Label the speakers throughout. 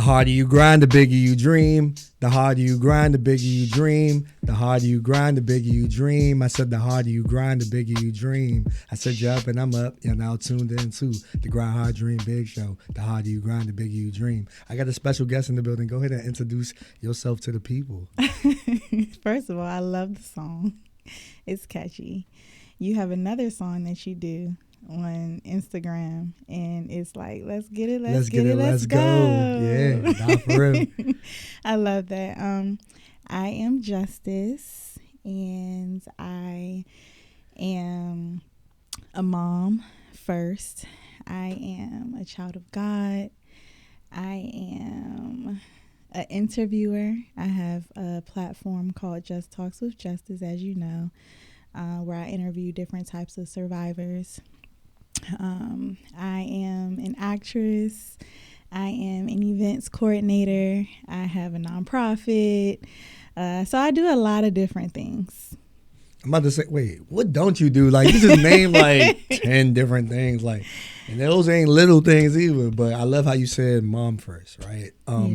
Speaker 1: harder you grind, the bigger you dream. The harder you grind, the bigger you dream. The harder you grind, the bigger you dream. I said the harder you grind, the bigger you dream. I said you're up and I'm up. You're now tuned in to the Grind Hard Dream Big Show. The harder you grind, the bigger you dream. I got a special guest in the building. Go ahead and introduce yourself to the people.
Speaker 2: First of all, I love the song. It's catchy. You have another song that you do on Instagram, and it's like, let's get it, let's go.
Speaker 1: Yeah, not for real.
Speaker 2: I love that. I am Justice, and I am a mom first. I am a child of God. I am an interviewer. I have a platform called JustJustice, as you know, where I interview different types of survivors. I am an actress. I am an events coordinator. I have a nonprofit. So I do a lot of different things.
Speaker 1: I'm about to say, wait, what don't you do? Like, you just named like 10 different things. Like, and those ain't little things either. But I love how you said mom first, right?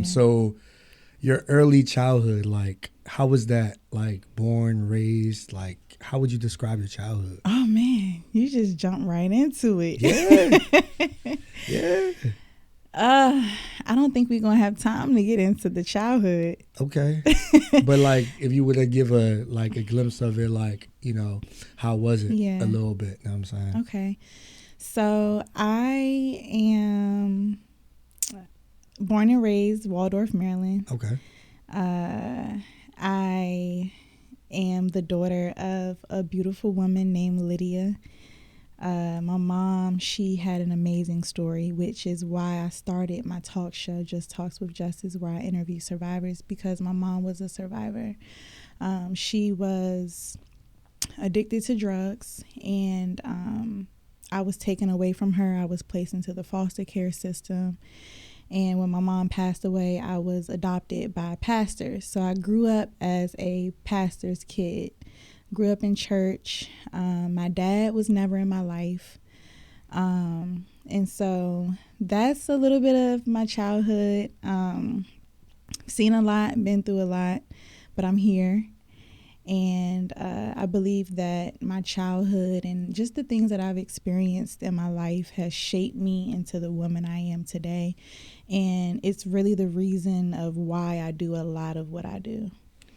Speaker 1: So your early childhood, like, how was that? Like, born, raised, like, how would you describe your childhood?
Speaker 2: Oh, man, you just jumped right into it.
Speaker 1: Yeah. Yeah.
Speaker 2: I don't think we're going to have time to get into the childhood.
Speaker 1: Okay. But, like, if you were to give a glimpse of it, like, you know, how was it a little bit? You know what I'm saying?
Speaker 2: Okay. So I am born and raised Waldorf, Maryland.
Speaker 1: Okay.
Speaker 2: I am the daughter of a beautiful woman named Lydia. My mom, she had an amazing story, which is why I started my talk show, Just Talks with Justice, where I interview survivors, because my mom was a survivor. She was addicted to drugs, and I was taken away from her. I was placed into the foster care system. And when my mom passed away, I was adopted by pastors. So I grew up as a pastor's kid, grew up in church. My dad was never in my life. And so that's a little bit of my childhood. Seen a lot, been through a lot, but I'm here. And I believe that my childhood and just the things that I've experienced in my life has shaped me into the woman I am today. And it's really the reason of why I do a lot of what I do.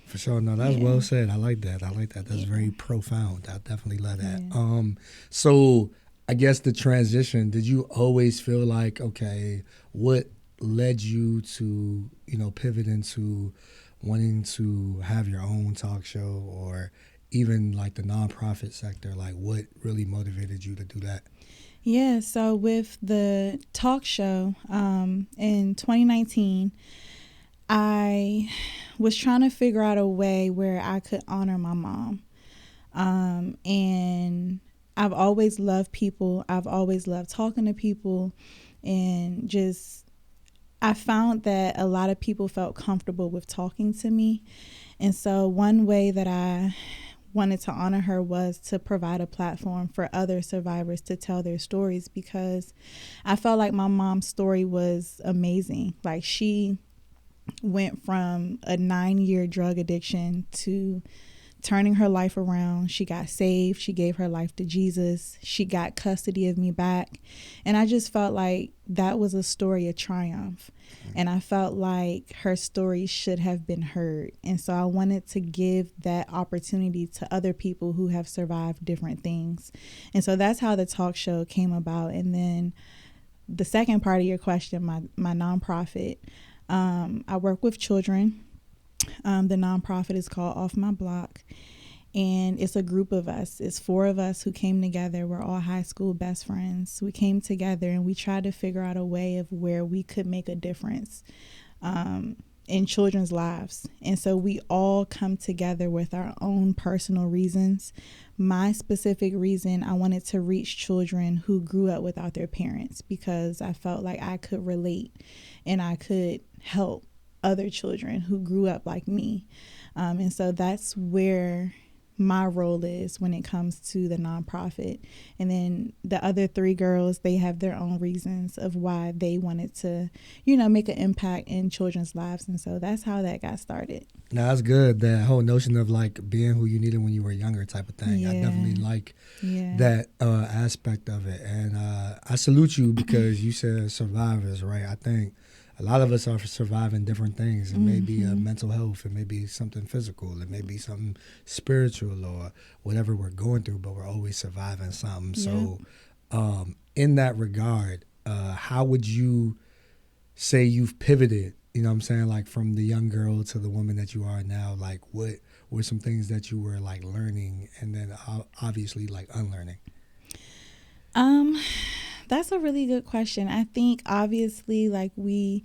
Speaker 1: For sure. No, that's well said. I like that. That's very profound. I definitely love that. Yeah. So I guess the transition, did you always feel like, okay, what led you to, you know, pivot into wanting to have your own talk show, or even like the nonprofit sector? Like, what really motivated you to do that?
Speaker 2: Yeah, so with the talk show in 2019, I was trying to figure out a way where I could honor my mom. And I've always loved people. I've always loved talking to people, and just I found that a lot of people felt comfortable with talking to me. And so one way that I wanted to honor her was to provide a platform for other survivors to tell their stories, because I felt like my mom's story was amazing. Like, she went from a 9-year drug addiction to turning her life around. She got saved. She gave her life to Jesus. She got custody of me back. And I just felt like that was a story of triumph. And I felt like her story should have been heard. And so I wanted to give that opportunity to other people who have survived different things. And so that's how the talk show came about. And then the second part of your question, my nonprofit, I work with children. The nonprofit is called Off My Block, and it's a group of us. It's 4 of us who came together. We're all high school best friends. We came together and we tried to figure out a way of where we could make a difference in children's lives. And so we all come together with our own personal reasons. My specific reason, I wanted to reach children who grew up without their parents, because I felt like I could relate and I could help other children who grew up like me. And so that's where my role is when it comes to the nonprofit. And then the other 3 girls, they have their own reasons of why they wanted to, make an impact in children's lives. And so that's how that got started.
Speaker 1: Now, that's good. That whole notion of like being who you needed when you were younger type of thing.
Speaker 2: Yeah.
Speaker 1: I definitely like that aspect of it. And I salute you because you said survivors, right? I think a lot of us are surviving different things. It may be mental health. It may be something physical. It may be something spiritual or whatever we're going through, but we're always surviving something. Yep. So in that regard, how would you say you've pivoted, you know what I'm saying, like from the young girl to the woman that you are now? Like what were some things that you were like learning and then obviously like unlearning?
Speaker 2: That's a really good question. I think obviously like we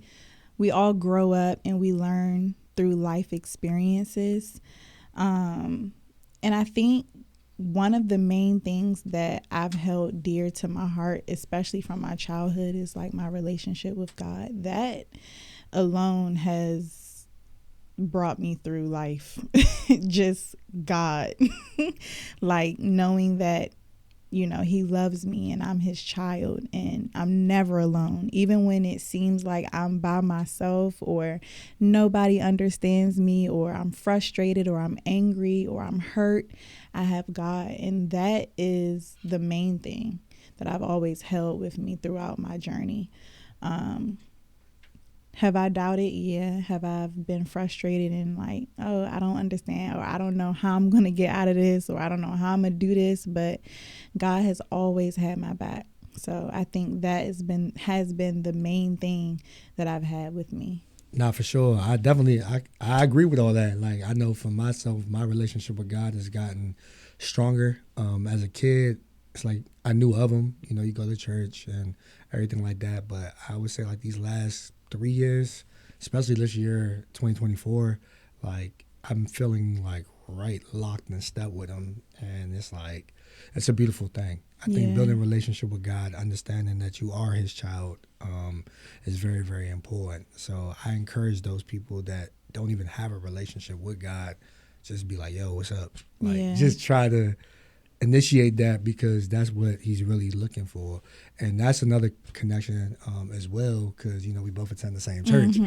Speaker 2: all grow up and we learn through life experiences. And I think one of the main things that I've held dear to my heart, especially from my childhood, is like my relationship with God. That alone has brought me through life. Just God. Like knowing that, he loves me and I'm his child and I'm never alone. Even when it seems like I'm by myself or nobody understands me or I'm frustrated or I'm angry or I'm hurt, I have God. And that is the main thing that I've always held with me throughout my journey. Have I doubted? Yeah. Have I been frustrated and like, oh, I don't understand, or I don't know how I'm going to get out of this, or I don't know how I'm going to do this, but God has always had my back. So I think that has been the main thing that I've had with me.
Speaker 1: Nah, for sure. I agree with all that. Like, I know for myself, my relationship with God has gotten stronger. As a kid, it's like I knew of him. You go to church and everything like that. But I would say like these last 3 years, especially this year, 2024, like I'm feeling like right locked in step with him. And it's like, it's a beautiful thing. I think building a relationship with God, understanding that you are his child, is very, very important. So I encourage those people that don't even have a relationship with God, just be like, yo, what's up? Like, just try to initiate that, because that's what he's really looking for. And that's another connection as well, because we both attend the same church.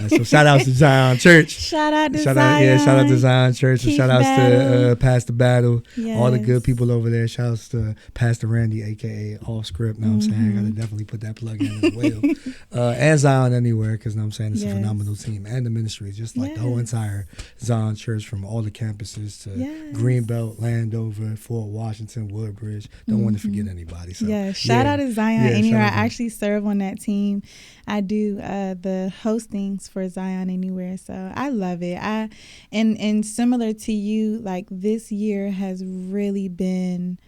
Speaker 1: So shout out to Zion Church.
Speaker 2: Shout out to Zion.
Speaker 1: Shout out to Zion Church. And shout outs to Pastor Battle.
Speaker 2: Yes.
Speaker 1: All the good people over there. Shout outs to Pastor Randy, aka Off Script. Know what I'm saying? I gotta definitely put that plug in as well. And Zion Anywhere, because know what I'm saying, it's a phenomenal team. And the ministry, just like the whole entire Zion Church, from all the campuses to Greenbelt, Landover, Fort Washington, Woodbridge. Don't want to forget anybody. So
Speaker 2: shout out to Zion Anywhere. I actually serve on that team. I do the hostings for Zion Anywhere, so I love it. And similar to you, like this year has really been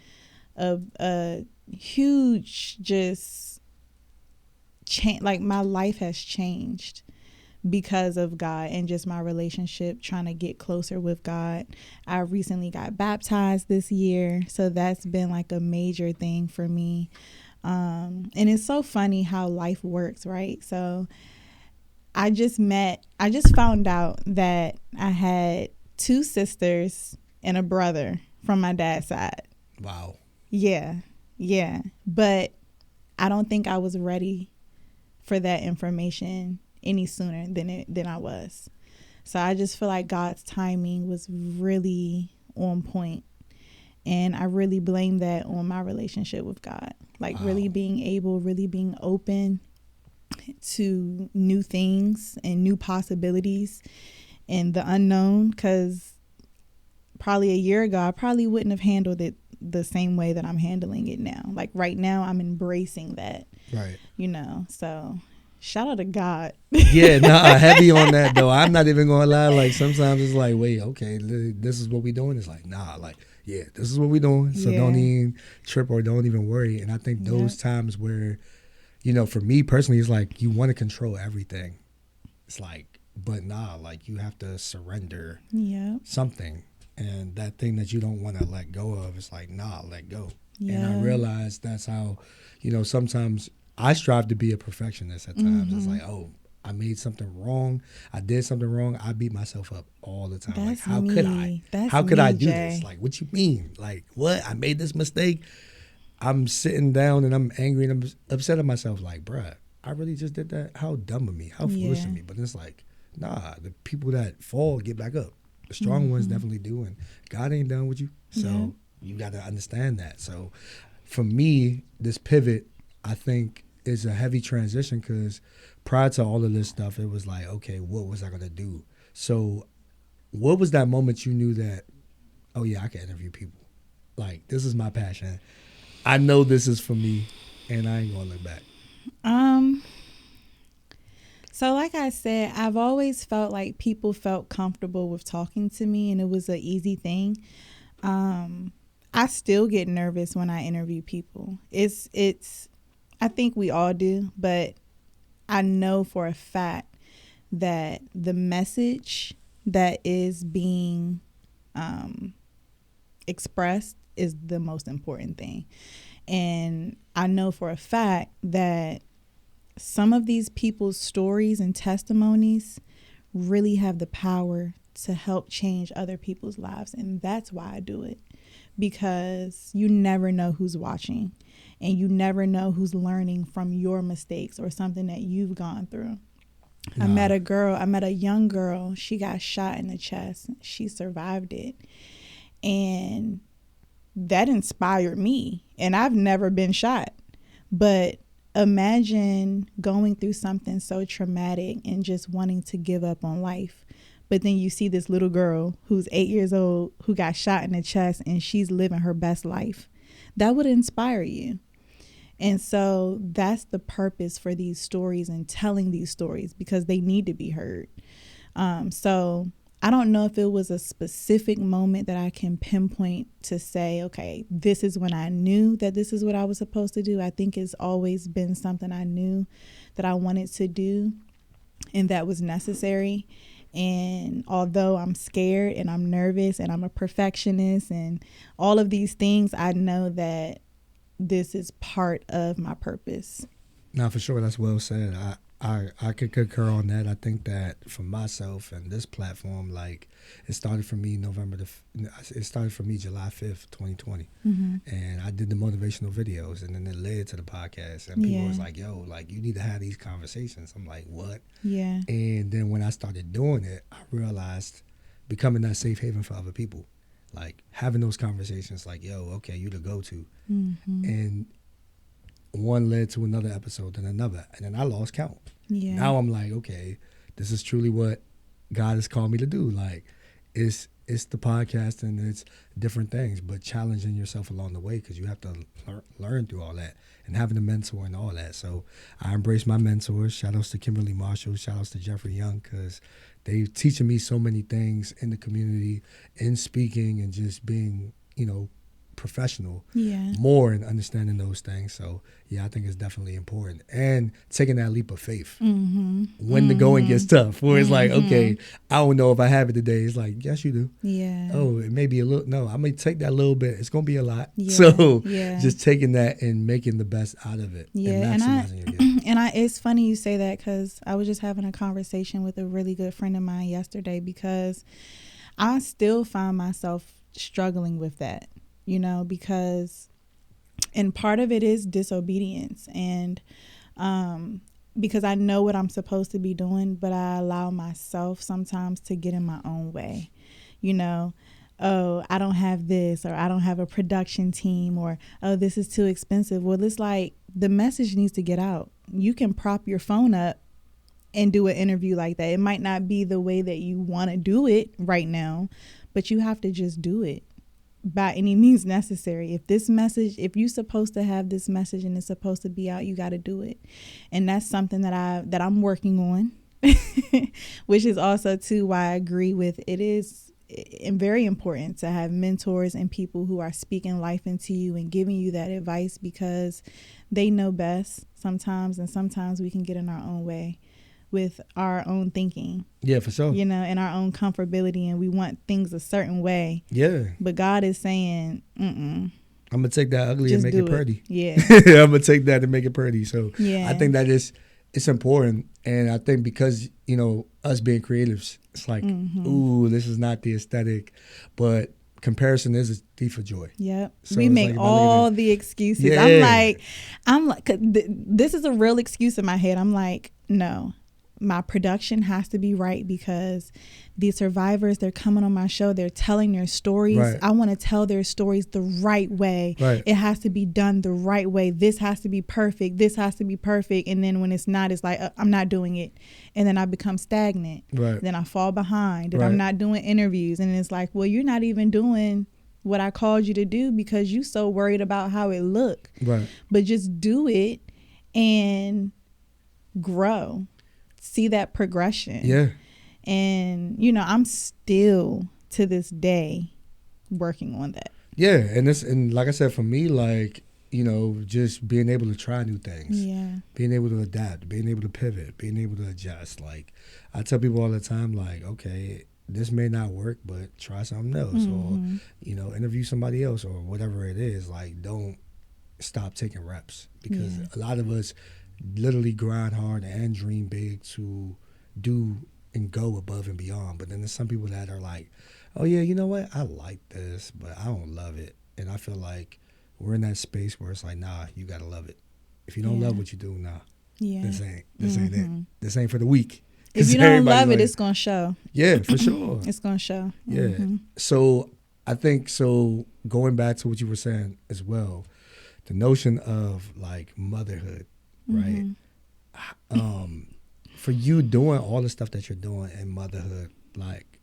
Speaker 2: a huge just change. Like my life has changed because of God and just my relationship, trying to get closer with God. I recently got baptized this year, so that's been like a major thing for me. And it's so funny how life works, right? So I just found out that I had 2 sisters and a brother from my dad's side.
Speaker 1: Wow.
Speaker 2: Yeah. But I don't think I was ready for that information any sooner than I was. So I just feel like God's timing was really on point. And I really blame that on my relationship with God. Like really being open to new things and new possibilities and the unknown. Because probably a year ago, I probably wouldn't have handled it the same way that I'm handling it now. Like right now, I'm embracing that.
Speaker 1: Right.
Speaker 2: So shout out to God.
Speaker 1: Heavy on that though. I'm not even gonna lie. Like sometimes it's like, wait, okay, this is what we doing. It's like, nah, like, yeah, this is what we doing. So don't even trip or don't even worry. And I think those times where, for me personally, it's like you want to control everything. It's like, but nah, like you have to surrender something. And that thing that you don't want to let go of, it's like, nah, let go. And I realized that's how, sometimes I strive to be a perfectionist at times. It's like, oh, I made something wrong, I did something wrong, I beat myself up all the time.
Speaker 2: That's
Speaker 1: like, how
Speaker 2: me.
Speaker 1: could I?
Speaker 2: That's
Speaker 1: how could
Speaker 2: me,
Speaker 1: I do
Speaker 2: Jay.
Speaker 1: this? Like, what you mean? Like, what? I made this mistake. I'm sitting down and I'm angry and I'm upset at myself. Like, bruh, I really just did that. How dumb of me. How foolish of me. But it's like, nah, the people that fall get back up. The strong ones definitely do. And God ain't done with you. So you got to understand that. So for me, this pivot, I think, is a heavy transition because prior to all of this stuff, it was like, okay, what was I going to do? So what was that moment you knew that, oh, yeah, I can interview people? Like, this is my passion. I know this is for me, and I ain't going to look back.
Speaker 2: So like I said, I've always felt like people felt comfortable with talking to me, and it was an easy thing. I still get nervous when I interview people. It's I think we all do, but I know for a fact that the message that is being expressed is the most important thing. And I know for a fact that some of these people's stories and testimonies really have the power to help change other people's lives. And that's why I do it, because you never know who's watching and you never know who's learning from your mistakes or something that you've gone through. I met a young girl. She got shot in the chest. She survived it. And that inspired me. And I've never been shot. But imagine going through something so traumatic and just wanting to give up on life. But then you see this little girl who's 8 years old who got shot in the chest and she's living her best life. That would inspire you. And so that's the purpose for these stories and telling these stories, because they need to be heard. So I don't know if it was a specific moment that I can pinpoint to say, okay, this is when I knew that this is what I was supposed to do. I think it's always been something I knew that I wanted to do and that was necessary. And although I'm scared and I'm nervous and I'm a perfectionist and all of these things, I know that this is part of my purpose.
Speaker 1: No, for sure. That's well said. I could concur on that. I think that for myself and this platform, like, it started for me July 5th, 2020. Mm-hmm. And I did the motivational videos, and then it led to the podcast. And people was like, yo, like, you need to have these conversations. I'm like, what?
Speaker 2: Yeah.
Speaker 1: And then when I started doing it, I realized becoming that safe haven for other people. Like, having those conversations like, yo, okay, you the go-to. Mm-hmm. And one led to another episode, then another, and then I lost count. Yeah. Now I'm like, okay, this is truly what God has called me to do. Like, it's the podcast and it's different things, but challenging yourself along the way, because you have to learn through all that, and having a mentor and all that. So I embrace my mentors. Shout outs to Kimberly Marshall. Shout outs to Jeffrey Young, because they're teaching me so many things in the community, in speaking and just being, professional more and understanding those things. So I think it's definitely important, and taking that leap of faith when the going gets tough, where it's like, okay, I don't know if I have it today. It's like, yes, you do. Oh, it may be a little. No, I'm gonna take that little bit. It's gonna be a lot. So just taking that and making the best out of it. And maximizing your gift.
Speaker 2: And it's funny you say that, because I was just having a conversation with a really good friend of mine yesterday, because I still find myself struggling with that. Because, and part of it is disobedience, and because I know what I'm supposed to be doing, but I allow myself sometimes to get in my own way. Oh, I don't have this, or I don't have a production team, or, oh, this is too expensive. Well, it's like, the message needs to get out. You can prop your phone up and do an interview like that. It might not be the way that you want to do it right now, but you have to just do it by any means necessary. If you're supposed to have this message and it's supposed to be out, you got to do it. And that's something that I'm working on, which is also too why I agree with it is very important to have mentors and people who are speaking life into you and giving you that advice, because they know best sometimes, and sometimes we can get in our own way with our own thinking.
Speaker 1: Yeah, for sure.
Speaker 2: And our own comfortability, and we want things a certain way.
Speaker 1: Yeah.
Speaker 2: But God is saying, I'm
Speaker 1: going to take that ugly and make it pretty.
Speaker 2: Yeah.
Speaker 1: I'm going to take that and make it pretty. So I think that is it's important. And I think because, us being creatives, it's like, ooh, this is not the aesthetic, but comparison is a thief of joy.
Speaker 2: Yep.
Speaker 1: So
Speaker 2: we
Speaker 1: it's
Speaker 2: make
Speaker 1: like
Speaker 2: all the excuses.
Speaker 1: Yeah.
Speaker 2: I'm like, this is a real excuse in my head. I'm like, no, my production has to be right because these survivors, they're coming on my show, they're telling their stories.
Speaker 1: Right.
Speaker 2: I want to tell their stories the right way.
Speaker 1: Right.
Speaker 2: It has to be done the right way. This has to be perfect. This has to be perfect. And then when it's not, it's like, I'm not doing it. And then I become stagnant.
Speaker 1: Right.
Speaker 2: Then I fall behind and
Speaker 1: Right.
Speaker 2: I'm not doing interviews. And it's like, well, you're not even doing what I called you to do because you so worried about how it look.
Speaker 1: Right.
Speaker 2: But just do it and grow. See that progression.
Speaker 1: Yeah.
Speaker 2: And, I'm still to this day working on that.
Speaker 1: Yeah. And like I said, for me, like, just being able to try new things.
Speaker 2: Yeah.
Speaker 1: Being able to adapt, being able to pivot, being able to adjust. Like, I tell people all the time, like, okay, this may not work, but try something else, or interview somebody else, or whatever it is. Like, don't stop taking reps, because a lot of us literally grind hard and dream big to do and go above and beyond. But then there's some people that are like, oh yeah, you know what, I like this, but I don't love it. And I feel like we're in that space where it's like, nah, you gotta love it. If you don't love what you do, nah, this ain't it. This ain't for the weak.
Speaker 2: If you don't love it, it's gonna show.
Speaker 1: Yeah, for sure.
Speaker 2: It's gonna show.
Speaker 1: Yeah. So I think, going back to what you were saying as well, the notion of like motherhood, right? For you doing all the stuff that you're doing in motherhood, like,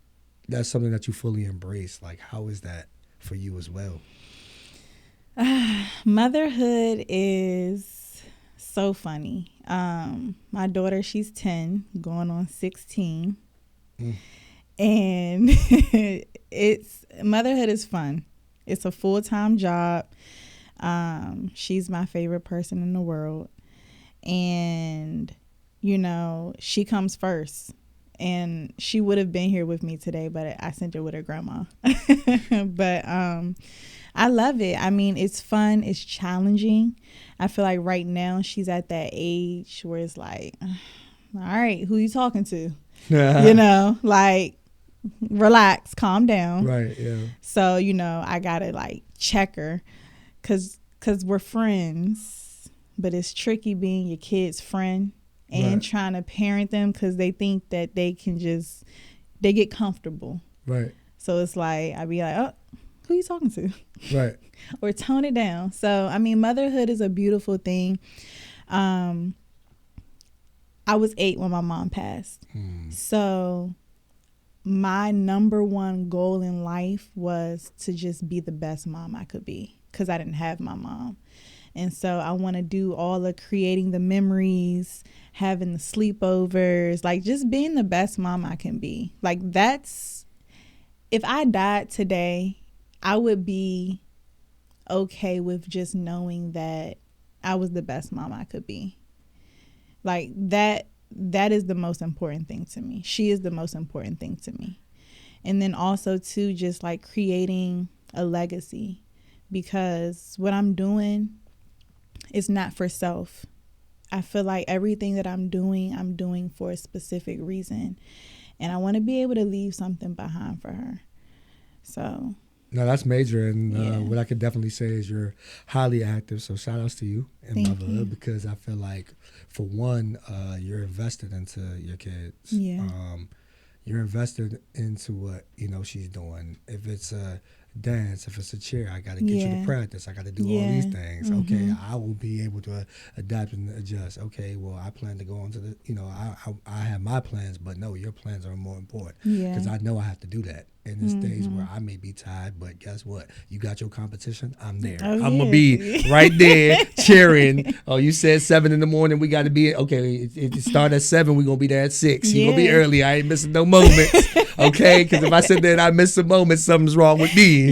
Speaker 1: that's something that you fully embrace. Like, how is that for you as well?
Speaker 2: Motherhood is so funny. My daughter, she's 10, going on 16. And motherhood is fun. It's a full-time job. She's my favorite person in the world. And, she comes first. And she would have been here with me today, but I sent her with her grandma. But I love it. I mean, it's fun. It's challenging. I feel like right now she's at that age where it's like, all right, who you talking to? Like, relax, calm down.
Speaker 1: Right, yeah.
Speaker 2: So, I got to like check her because we're friends, but it's tricky being your kid's friend and trying to parent them because they think that they get comfortable. Right. So it's like, I'd be like, oh, who you talking to? Right. Or tone it down. So, I mean, motherhood is a beautiful thing. I was 8 when my mom passed. So my number one goal in life was to just be the best mom I could be because I didn't have my mom. And so I want to do all the creating the memories, having the sleepovers, like just being the best mom I can be. Like if I died today, I would be okay with just knowing that I was the best mom I could be. Like that is the most important thing to me. She is the most important thing to me. And then also too, just like creating a legacy, because what I'm doing is not for self. I feel like everything that I'm doing for a specific reason. And I want to be able to leave something behind for her. So.
Speaker 1: No, that's major. And what I could definitely say is you're highly active. So shout outs to you and motherhood, because I feel like, for one, you're invested into your kids.
Speaker 2: Yeah.
Speaker 1: You're invested into what, she's doing. If it's a dance, if it's a cheer, I got to get you to practice. I got to do all these things. Okay, I will be able to adapt and adjust. Okay, well, I plan to go on to the, I have my plans, but no, your plans are more important, because I know I have to do that. And there's days where I may be tired, but guess what? You got your competition, I'm there. I'm going to be right there cheering. Oh, you said 7 a.m, we got to be, okay, if it start at 7, we're going to be there at 6. You're going to be early. I ain't missing no moments, okay? Because if I sit there and I miss a moment, something's wrong with me.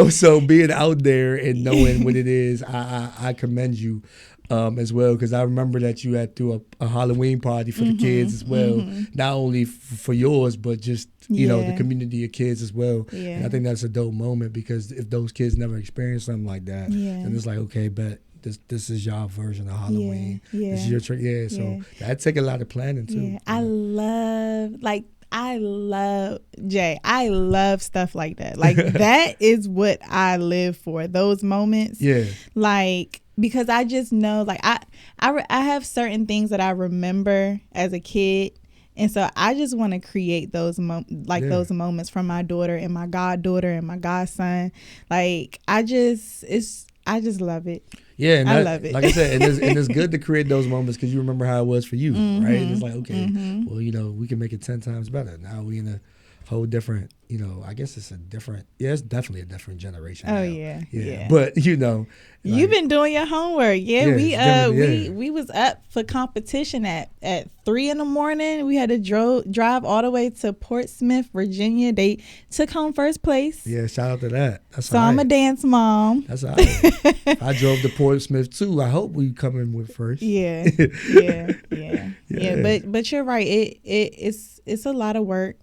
Speaker 1: So being out there and knowing what it is, I commend you as well, because I remember that you had threw a Halloween party for the kids as well, not only for yours, but just the community of kids as well. And I think that's a dope moment, because if those kids never experience something like that, then it's like, okay, but this is y'all version of Halloween.
Speaker 2: Yeah.
Speaker 1: This is your trick. Yeah, so that take a lot of planning too.
Speaker 2: Yeah. I love Jay. I love stuff like that. Like that is what I live for. Those moments.
Speaker 1: Yeah.
Speaker 2: Like, because I just know, like I have certain things that I remember as a kid, and so I just want to create those those moments from my daughter and my goddaughter and my godson. Like I just love it.
Speaker 1: Yeah, and
Speaker 2: I love it.
Speaker 1: Like I said, and it's good to create those moments because you remember how it was for you, right? And it's like, okay, well, we can make it 10 times better. Now we in a whole different, I guess it's it's definitely a different generation.
Speaker 2: Oh
Speaker 1: now.
Speaker 2: yeah.
Speaker 1: But
Speaker 2: you've been doing your homework. We was up for competition at 3 a.m. We had to drive all the way to Portsmouth, Virginia. They took home first place.
Speaker 1: Yeah, shout out to that.
Speaker 2: So I'm a dance mom.
Speaker 1: That's all right. If I drove to Portsmouth too, I hope we come in with first.
Speaker 2: Yeah. But you're right. It's a lot of work.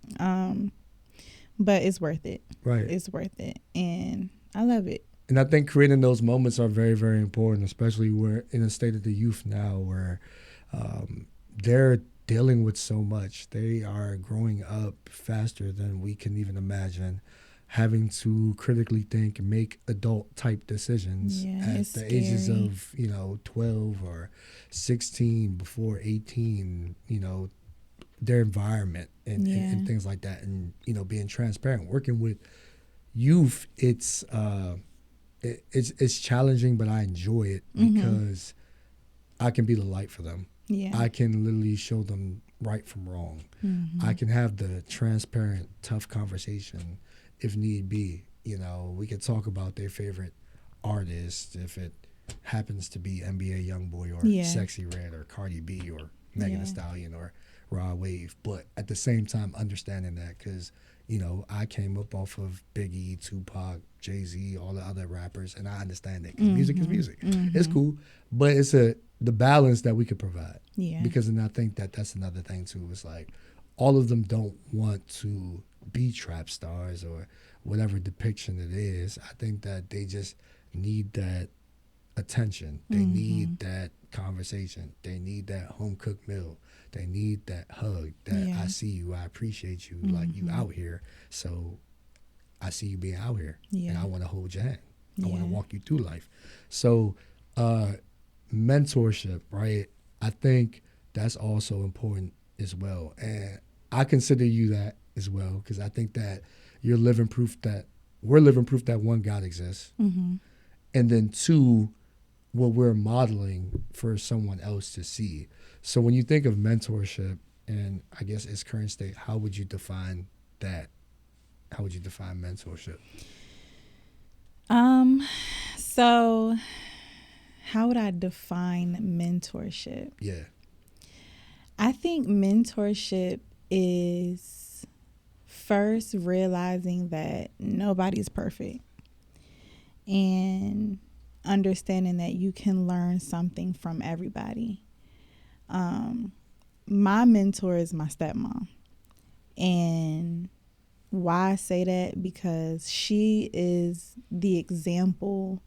Speaker 2: But it's worth it.
Speaker 1: Right.
Speaker 2: It's worth it. And I love it.
Speaker 1: And I think creating those moments are very, very important, especially we're in a state of the youth now where they're dealing with so much. They are growing up faster than we can even imagine, having to critically think and make adult type decisions at the ages of 12 or 16, before 18, their environment and things like that, and being transparent. Working with youth, it's challenging, but I enjoy it because I can be the light for them. I can literally show them right from wrong. I can have the transparent, tough conversation if need be. We could talk about their favorite artist if it happens to be NBA Youngboy or Sexy Red or Cardi B or Megan Thee Stallion or Rod Wave, but at the same time understanding that because I came up off of Biggie, Tupac, Jay-Z, all the other rappers, and I understand it because music is music. It's cool, but it's the balance that we could provide. Because then I think that's another thing too. It's like all of them don't want to be trap stars or whatever depiction it is. I think that they just need that attention. They need that conversation. They need that home cooked meal. They need that hug that I see you, I appreciate you, like you out here. So I see you being out here and I want to hold your hand. I want to walk you through life. So mentorship, right? I think that's also important as well. And I consider you that as well because I think that we're living proof that one, God exists. And then two, what we're modeling for someone else to see. So when you think of mentorship and I guess its current state, how would you define that? How would you define mentorship?
Speaker 2: So how would I define mentorship?
Speaker 1: Yeah.
Speaker 2: I think mentorship is first realizing that nobody's perfect and understanding that you can learn something from everybody. My mentor is my stepmom. And why I say that? Because she is the example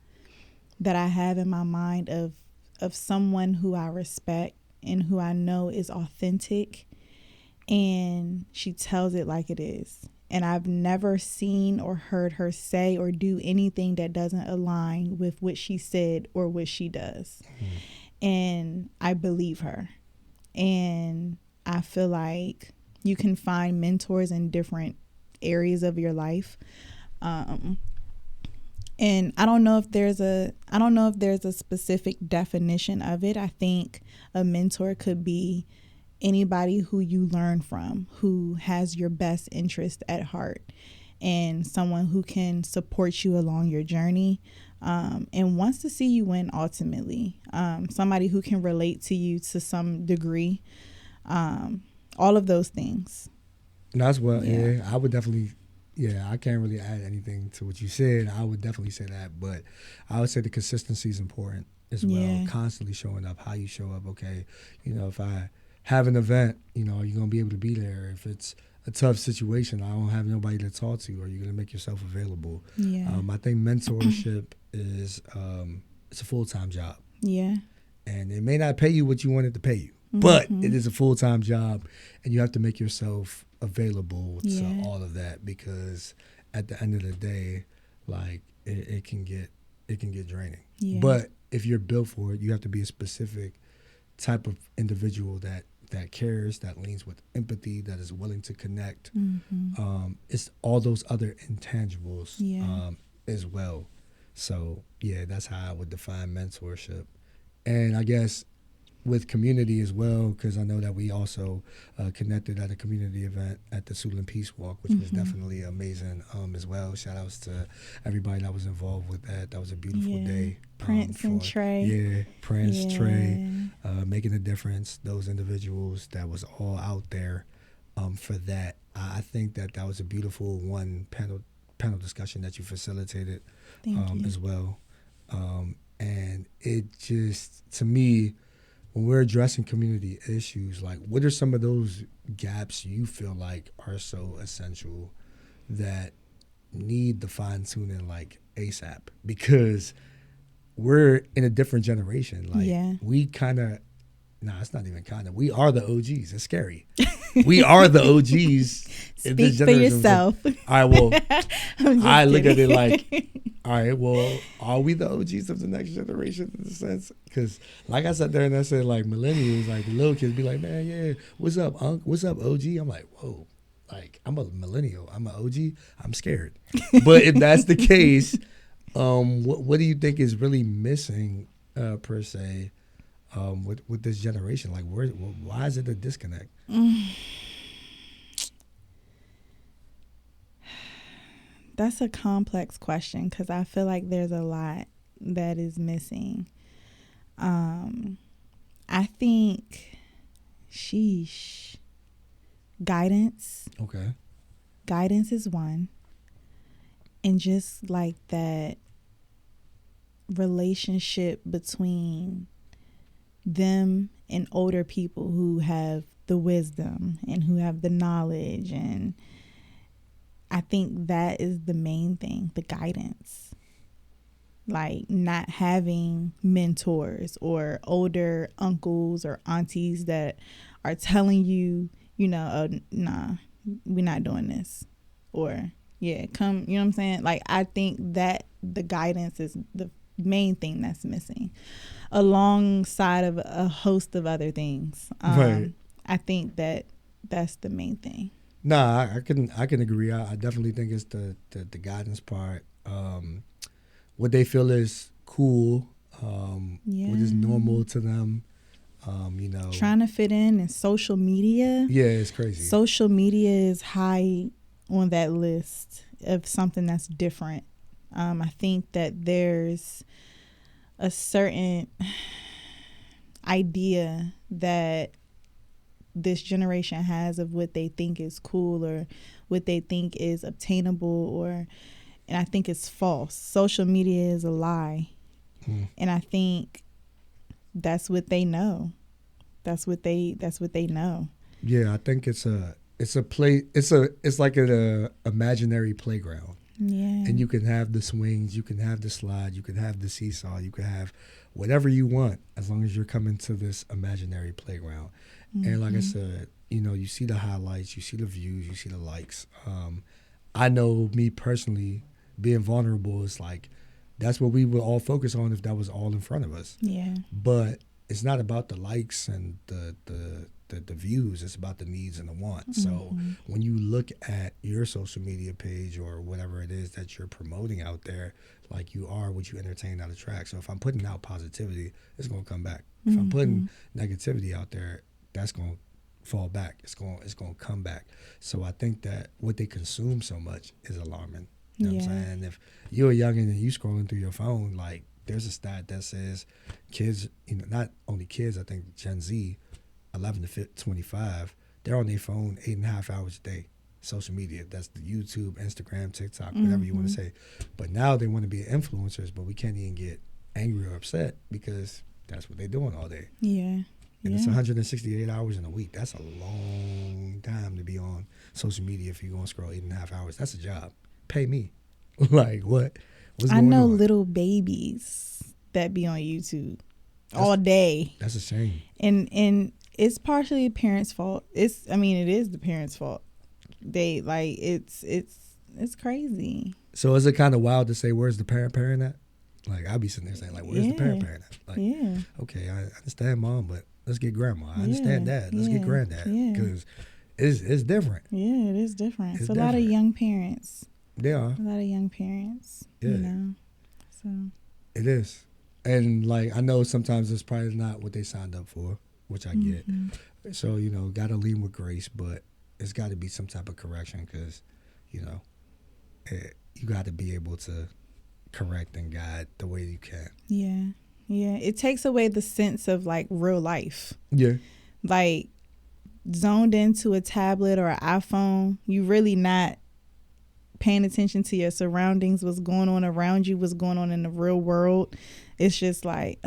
Speaker 2: that I have in my mind of someone who I respect and who I know is authentic. And she tells it like it is. And I've never seen or heard her say or do anything that doesn't align with what she said or what she does. And I believe her. And I feel like you can find mentors in different areas of your life. And I don't know if there's a specific definition of it. I think a mentor could be anybody who you learn from, who has your best interest at heart, and someone who can support you along your journey, and wants to see you win ultimately. Somebody who can relate to you to some degree. All of those things.
Speaker 1: And that's what, I would definitely, I can't really add anything to what you said. I would definitely say that, but I would say the consistency is important as well. Constantly showing up, how you show up. Okay, if I have an event, are you going to be able to be there? If it's a tough situation, I don't have nobody to talk to, are you going to make yourself available? I think mentorship is it's a full-time job.
Speaker 2: Yeah.
Speaker 1: And it may not pay you what you want it to pay you, but it is a full-time job, and you have to make yourself available to all of that, because at the end of the day, like it can get draining.
Speaker 2: Yeah.
Speaker 1: But if you're built for it, you have to be a specific type of individual that cares, that leans with empathy, that is willing to connect. It's all those other intangibles as well. So yeah, that's how I would define mentorship. And I guess with community as well, because I know that we also connected at a community event at the Suitland Peace Walk, which was definitely amazing as well. Shout outs to everybody that was involved with that. That was a beautiful day.
Speaker 2: Prince and Trey.
Speaker 1: Yeah, Prince, Trey, making a difference. Those individuals that was all out there for that. I think that was a beautiful panel discussion that you facilitated as well. And it just, to me, when we're addressing community issues, like what are some of those gaps you feel like are so essential that need the fine tuning like ASAP? Because we're in a different generation. Like we kind of, it's not even kind of. We are the OGs. It's scary. We are the OGs.
Speaker 2: Speak for yourself.
Speaker 1: All right, well, I look at it like, all right, well, are we the OGs of the next generation in a sense? Because like I sat there and I said, like millennials, like the little kids be like, man, yeah, what's up, Unc? What's up, OG? I'm like, whoa, like I'm a millennial. I'm an OG. I'm scared. But if that's the case, what do you think is really missing per se? With this generation, like why is it a disconnect?
Speaker 2: That's a complex question, because I feel like there's a lot that is missing. I think, guidance.
Speaker 1: Okay.
Speaker 2: Guidance is one. And just like that relationship between them and older people who have the wisdom and who have the knowledge, and I think that is the main thing, the guidance. Like not having mentors or older uncles or aunties that are telling you, nah, we're not doing this, or come, you know what I'm saying? Like I think that the guidance is the main thing that's missing, alongside of a host of other things.
Speaker 1: Right.
Speaker 2: I think that's the main thing.
Speaker 1: Nah, I can agree. I definitely think it's the guidance part. What they feel is cool, what is normal to them.
Speaker 2: Trying to fit in social media.
Speaker 1: Yeah, it's crazy.
Speaker 2: Social media is high on that list of something that's different. I think that there's a certain idea that this generation has of what they think is cool or what they think is obtainable, and I think it's false. Social media is a lie. And I think that's what they know. That's what they know.
Speaker 1: Yeah, I think it's like an imaginary playground.
Speaker 2: Yeah.
Speaker 1: And you can have the swings, you can have the slide, you can have the seesaw, you can have whatever you want as long as you're coming to this imaginary playground. And like I said, you see the highlights, you see the views, you see the likes. I know me personally, being vulnerable is like, that's what we would all focus on if that was all in front of us.
Speaker 2: Yeah.
Speaker 1: But it's not about the likes and the views. It's about the needs and the wants. So when you look at your social media page or whatever it is that you're promoting out there, like you are what you entertain that attracts. So if I'm putting out positivity, it's going to come back. If I'm putting negativity out there, that's going to fall back. It's going to come back. So I think that what they consume so much is alarming. You know what I'm saying? If you're a youngin' and you scrolling through your phone, like there's a stat that says kids, not only kids, I think Gen Z, 11 to 25, they're on their phone 8.5 hours a day. Social media, that's the YouTube, Instagram, TikTok, whatever you want to say. But now they want to be influencers, but we can't even get angry or upset because that's what they're doing all day.
Speaker 2: Yeah.
Speaker 1: And it's 168 hours in a week. That's a long time to be on social media if you're going to scroll 8.5 hours. That's a job. Pay me. Like, what? What's
Speaker 2: I
Speaker 1: going
Speaker 2: know
Speaker 1: on?
Speaker 2: little babies that be on YouTube. all day.
Speaker 1: That's a shame.
Speaker 2: And it's partially the parents' fault. It is the parents' fault. They like it's crazy.
Speaker 1: So is it kind of wild to say where's the parent at? Like I'll be sitting there saying like where's the parent at? Like okay, I understand mom, but let's get grandma. I understand dad. Let's get granddad because it's different.
Speaker 2: Yeah, it is different. It's a lot of young parents.
Speaker 1: They are
Speaker 2: a lot of young parents.
Speaker 1: Yeah,
Speaker 2: you know. So
Speaker 1: it is, and like I know sometimes it's probably not what they signed up for, which I get. So got to lead with grace, but it's got to be some type of correction because you got to be able to correct and guide the way you can.
Speaker 2: Yeah, it takes away the sense of like real life.
Speaker 1: Yeah,
Speaker 2: like zoned into a tablet or an iPhone, you really not paying attention to your surroundings, what's going on around you, what's going on in the real world. It's just like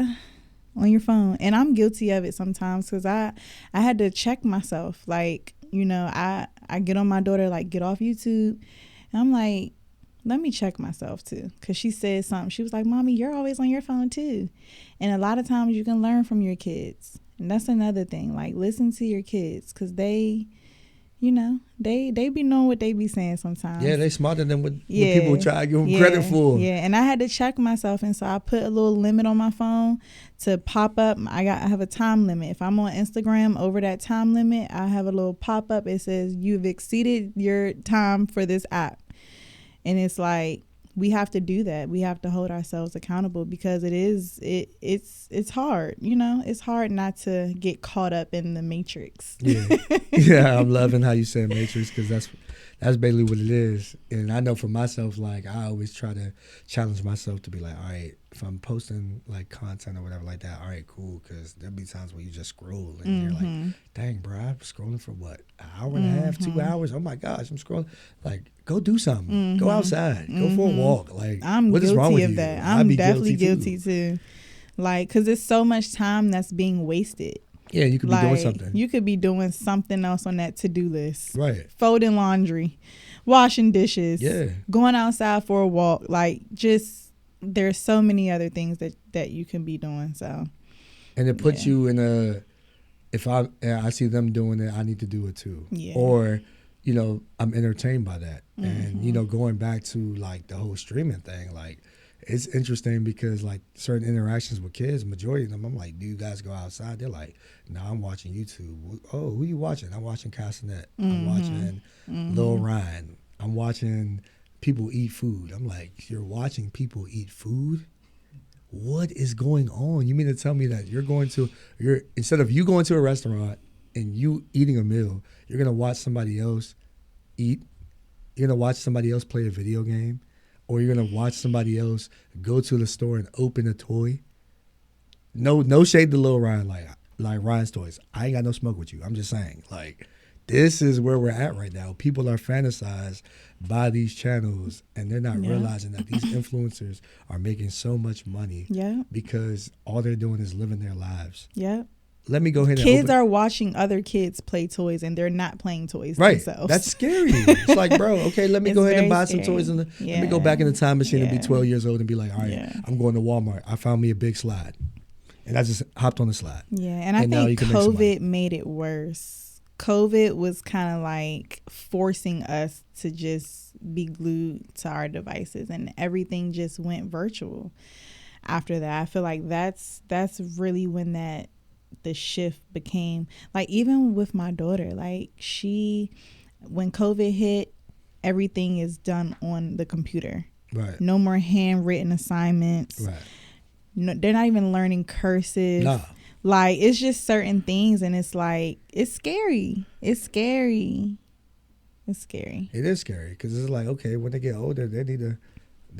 Speaker 2: on your phone. And I'm guilty of it sometimes because I had to check myself. Like, I get on my daughter, like, get off YouTube. And I'm like, let me check myself too. Because she said something. She was like, Mommy, you're always on your phone too. And a lot of times you can learn from your kids. And that's another thing. Like, listen to your kids because they be knowing what they be saying sometimes.
Speaker 1: Yeah, they smarter than what people try to give them credit for.
Speaker 2: Yeah, and I had to check myself, and so I put a little limit on my phone to pop up. I have a time limit. If I'm on Instagram over that time limit, I have a little pop up. It says you've exceeded your time for this app, and it's like we have to do that. We have to hold ourselves accountable because it's hard. It's hard not to get caught up in the matrix.
Speaker 1: Yeah, I'm loving how you say matrix because that's basically what it is. And I know for myself, like I always try to challenge myself to be like, all right, if I'm posting like content or whatever like that, all right, cool, because there'll be times where you just scroll and you're like, dang, bro, I'm scrolling for what, an hour and a half, 2 hours? Oh my gosh, I'm scrolling. Like, go do something. Go outside. Go for a walk. Like, what is wrong with you?
Speaker 2: That. I'm definitely guilty too. Like, because it's so much time that's being wasted.
Speaker 1: Yeah, you could be doing something.
Speaker 2: You could be doing something else on that to-do list.
Speaker 1: Right.
Speaker 2: Folding laundry, washing dishes, going outside for a walk. Like, just there's so many other things that you can be doing. So,
Speaker 1: and it puts you in a, if I see them doing it, I need to do it too.
Speaker 2: Yeah.
Speaker 1: Or, I'm entertained by that. And, going back to like the whole streaming thing, like, it's interesting because like certain interactions with kids, majority of them, I'm like, do you guys go outside? They're like, no, I'm watching YouTube. Oh, who you watching? I'm watching Castanet. I'm watching Lil Ryan. I'm watching people eat food. I'm like, you're watching people eat food? What is going on? You mean to tell me that instead of you going to a restaurant and you eating a meal, you're going to watch somebody else eat? You're going to watch somebody else play a video game? Or you're gonna watch somebody else go to the store and open a toy. No shade to Lil Ryan, like Ryan's toys. I ain't got no smoke with you. I'm just saying, like, this is where we're at right now. People are fantasized by these channels, and they're not realizing that these influencers are making so much money. Because all they're doing is living their lives. Let me go ahead and
Speaker 2: kids are watching other kids play toys and they're not playing toys themselves.
Speaker 1: That's scary. It's like, bro, okay, let me go ahead and buy some toys let me go back in the time machine and be 12 years old and be like, all right, I'm going to Walmart. I found me a big slide. And I just hopped on the slide.
Speaker 2: And I think COVID made it worse. COVID was kind of like forcing us to just be glued to our devices and everything just went virtual. After that, I feel like that's really when the shift became, like, even with my daughter, like, when COVID hit, everything is done on the computer.
Speaker 1: Right.
Speaker 2: No more handwritten assignments.
Speaker 1: Right.
Speaker 2: No, they're not even learning cursive.
Speaker 1: Nah.
Speaker 2: Like, it's just certain things, and it's like, it's scary. It's scary. It
Speaker 1: is scary because it's like, okay, when they get older, they're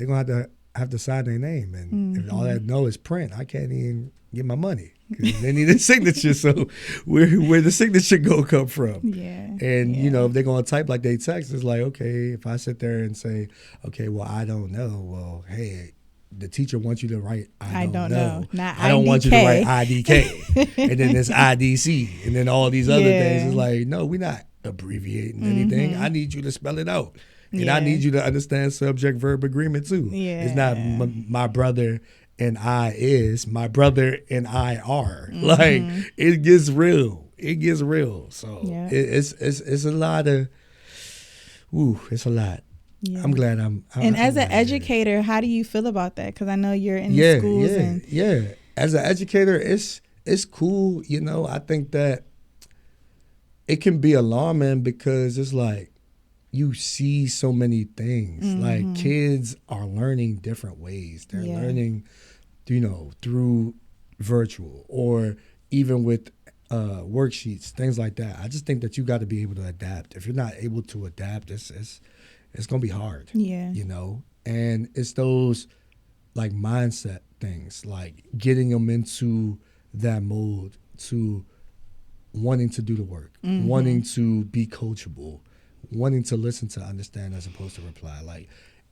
Speaker 1: gonna have to sign their name, and if all I know is print, I can't even get my money. Cause they need a signature, so where the signature go come from? And if they're gonna type like they text, it's like, okay, if I sit there and say, okay, well, I don't know. Well, hey, the teacher wants you to write I don't know.
Speaker 2: Not
Speaker 1: I don't want you to write IDK, and then it's IDC, and then all these other things. It's like, no, we're not abbreviating anything. I need you to spell it out. And I need you to understand subject verb agreement too. It's not my brother and I is, my brother and I are. Like, it gets real. It gets real. So it's a lot of, it's a lot. Yeah. I'm glad I'm
Speaker 2: as an educator, how do you feel about that? Because I know you're in the schools.
Speaker 1: As an educator, it's cool. You know, I think that it can be alarming because it's like you see so many things. Like, kids are learning different ways. They're learning, you know, through virtual or even with worksheets, things like that. I just think that you got to be able to adapt. If you're not able to adapt, it's going to be hard. Yeah. You know? And it's those, like, mindset things, like getting them into that mode to wanting to do the work, wanting to be coachable, wanting to listen to understand as opposed to reply. Like,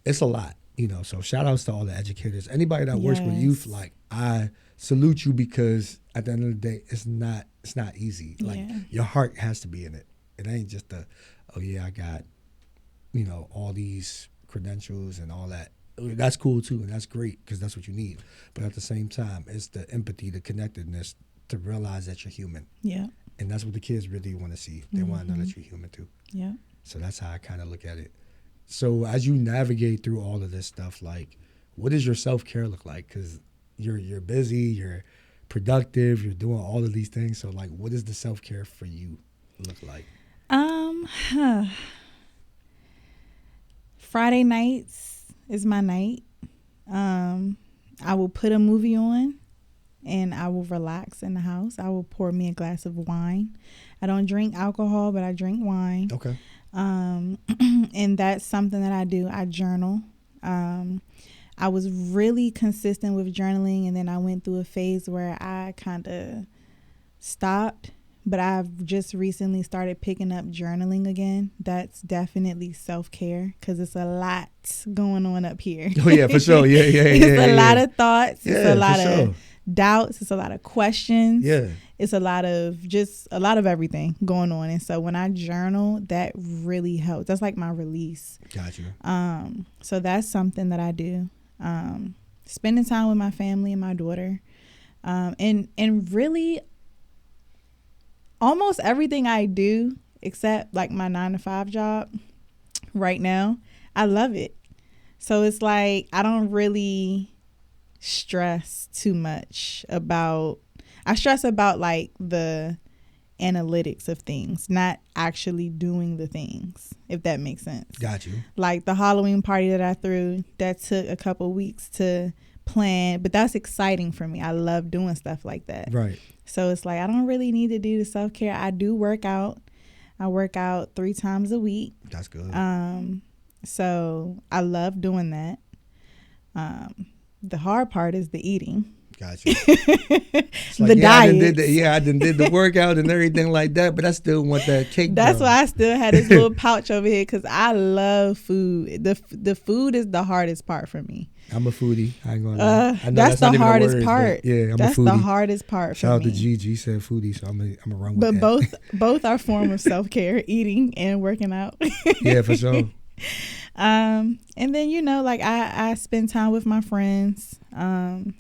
Speaker 1: it's a lot, you know. So shout outs to all the educators. Anybody that works with youth, like, I salute you, because at the end of the day, it's not easy. Like, your heart has to be in it. It ain't just I got, you know, all these credentials and all that. That's cool too, and that's great, because that's what you need. But at the same time, it's the empathy, the connectedness, to realize that you're human. Yeah. And that's what the kids really want to see. They want to know that you're human too. Yeah. So that's how I kind of look at it. So as you navigate through all of this stuff, like, what does your self-care look like? Because you're busy, you're productive, you're doing all of these things. So, like, what does the self-care for you look like?
Speaker 2: Friday nights is my night. I will put a movie on and I will relax in the house. I will pour me a glass of wine. I don't drink alcohol, but I drink wine. Okay. And that's something that I do. I journal. I was really consistent with journaling, and then I went through a phase where I kind of stopped, but I've just recently started picking up journaling again. That's definitely self-care, because it's a lot going on up here.
Speaker 1: Oh, yeah, for sure. Yeah.
Speaker 2: It's a lot of thoughts. It's a lot of doubts. It's a lot of questions. Yeah. It's a lot of everything going on. And so when I journal, that really helps. That's like my release.
Speaker 1: Gotcha.
Speaker 2: So that's something that I do. Spending time with my family and my daughter. And really almost everything I do, except like my 9-to-5 job right now, I love it. So it's like I don't really stress too much about, I stress about like the analytics of things, not actually doing the things, if that makes sense.
Speaker 1: Got you.
Speaker 2: Like the Halloween party that I threw, that took a couple weeks to plan, but that's exciting for me. I love doing stuff like that. Right. So it's like I don't really need to do the self-care. I do work out. I work out 3 times a week.
Speaker 1: That's good.
Speaker 2: So I love doing that. The hard part is the eating.
Speaker 1: Gotcha. Like, diet. I done did the workout and everything like that, but I still want that cake.
Speaker 2: That's why I still had this little pouch over here, because I love food. The food is the hardest part for me.
Speaker 1: I'm a foodie. I ain't gonna lie. I know
Speaker 2: that's the hardest part.
Speaker 1: Yeah,
Speaker 2: that's the hardest part for me.
Speaker 1: Shout out to G said foodie, so I'm a run with that.
Speaker 2: But both are form of self-care, eating and working out.
Speaker 1: Yeah, for sure.
Speaker 2: And then, you know, like I spend time with my friends.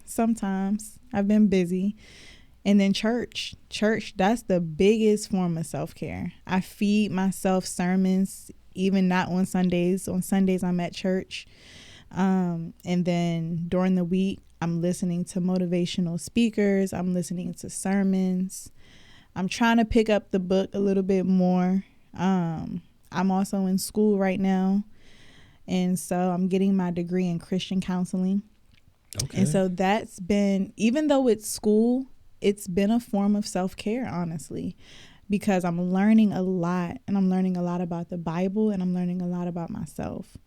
Speaker 2: Sometimes I've been busy. And then church, that's the biggest form of self-care. I feed myself sermons, even not on Sundays. On Sundays, I'm at church. And then during the week, I'm listening to motivational speakers. I'm listening to sermons. I'm trying to pick up the book a little bit more. I'm also in school right now. And so I'm getting my degree in Christian counseling. Okay. And so that's been, even though it's school, it's been a form of self-care, honestly, because I'm learning a lot, and I'm learning a lot about the Bible, and I'm learning a lot about myself.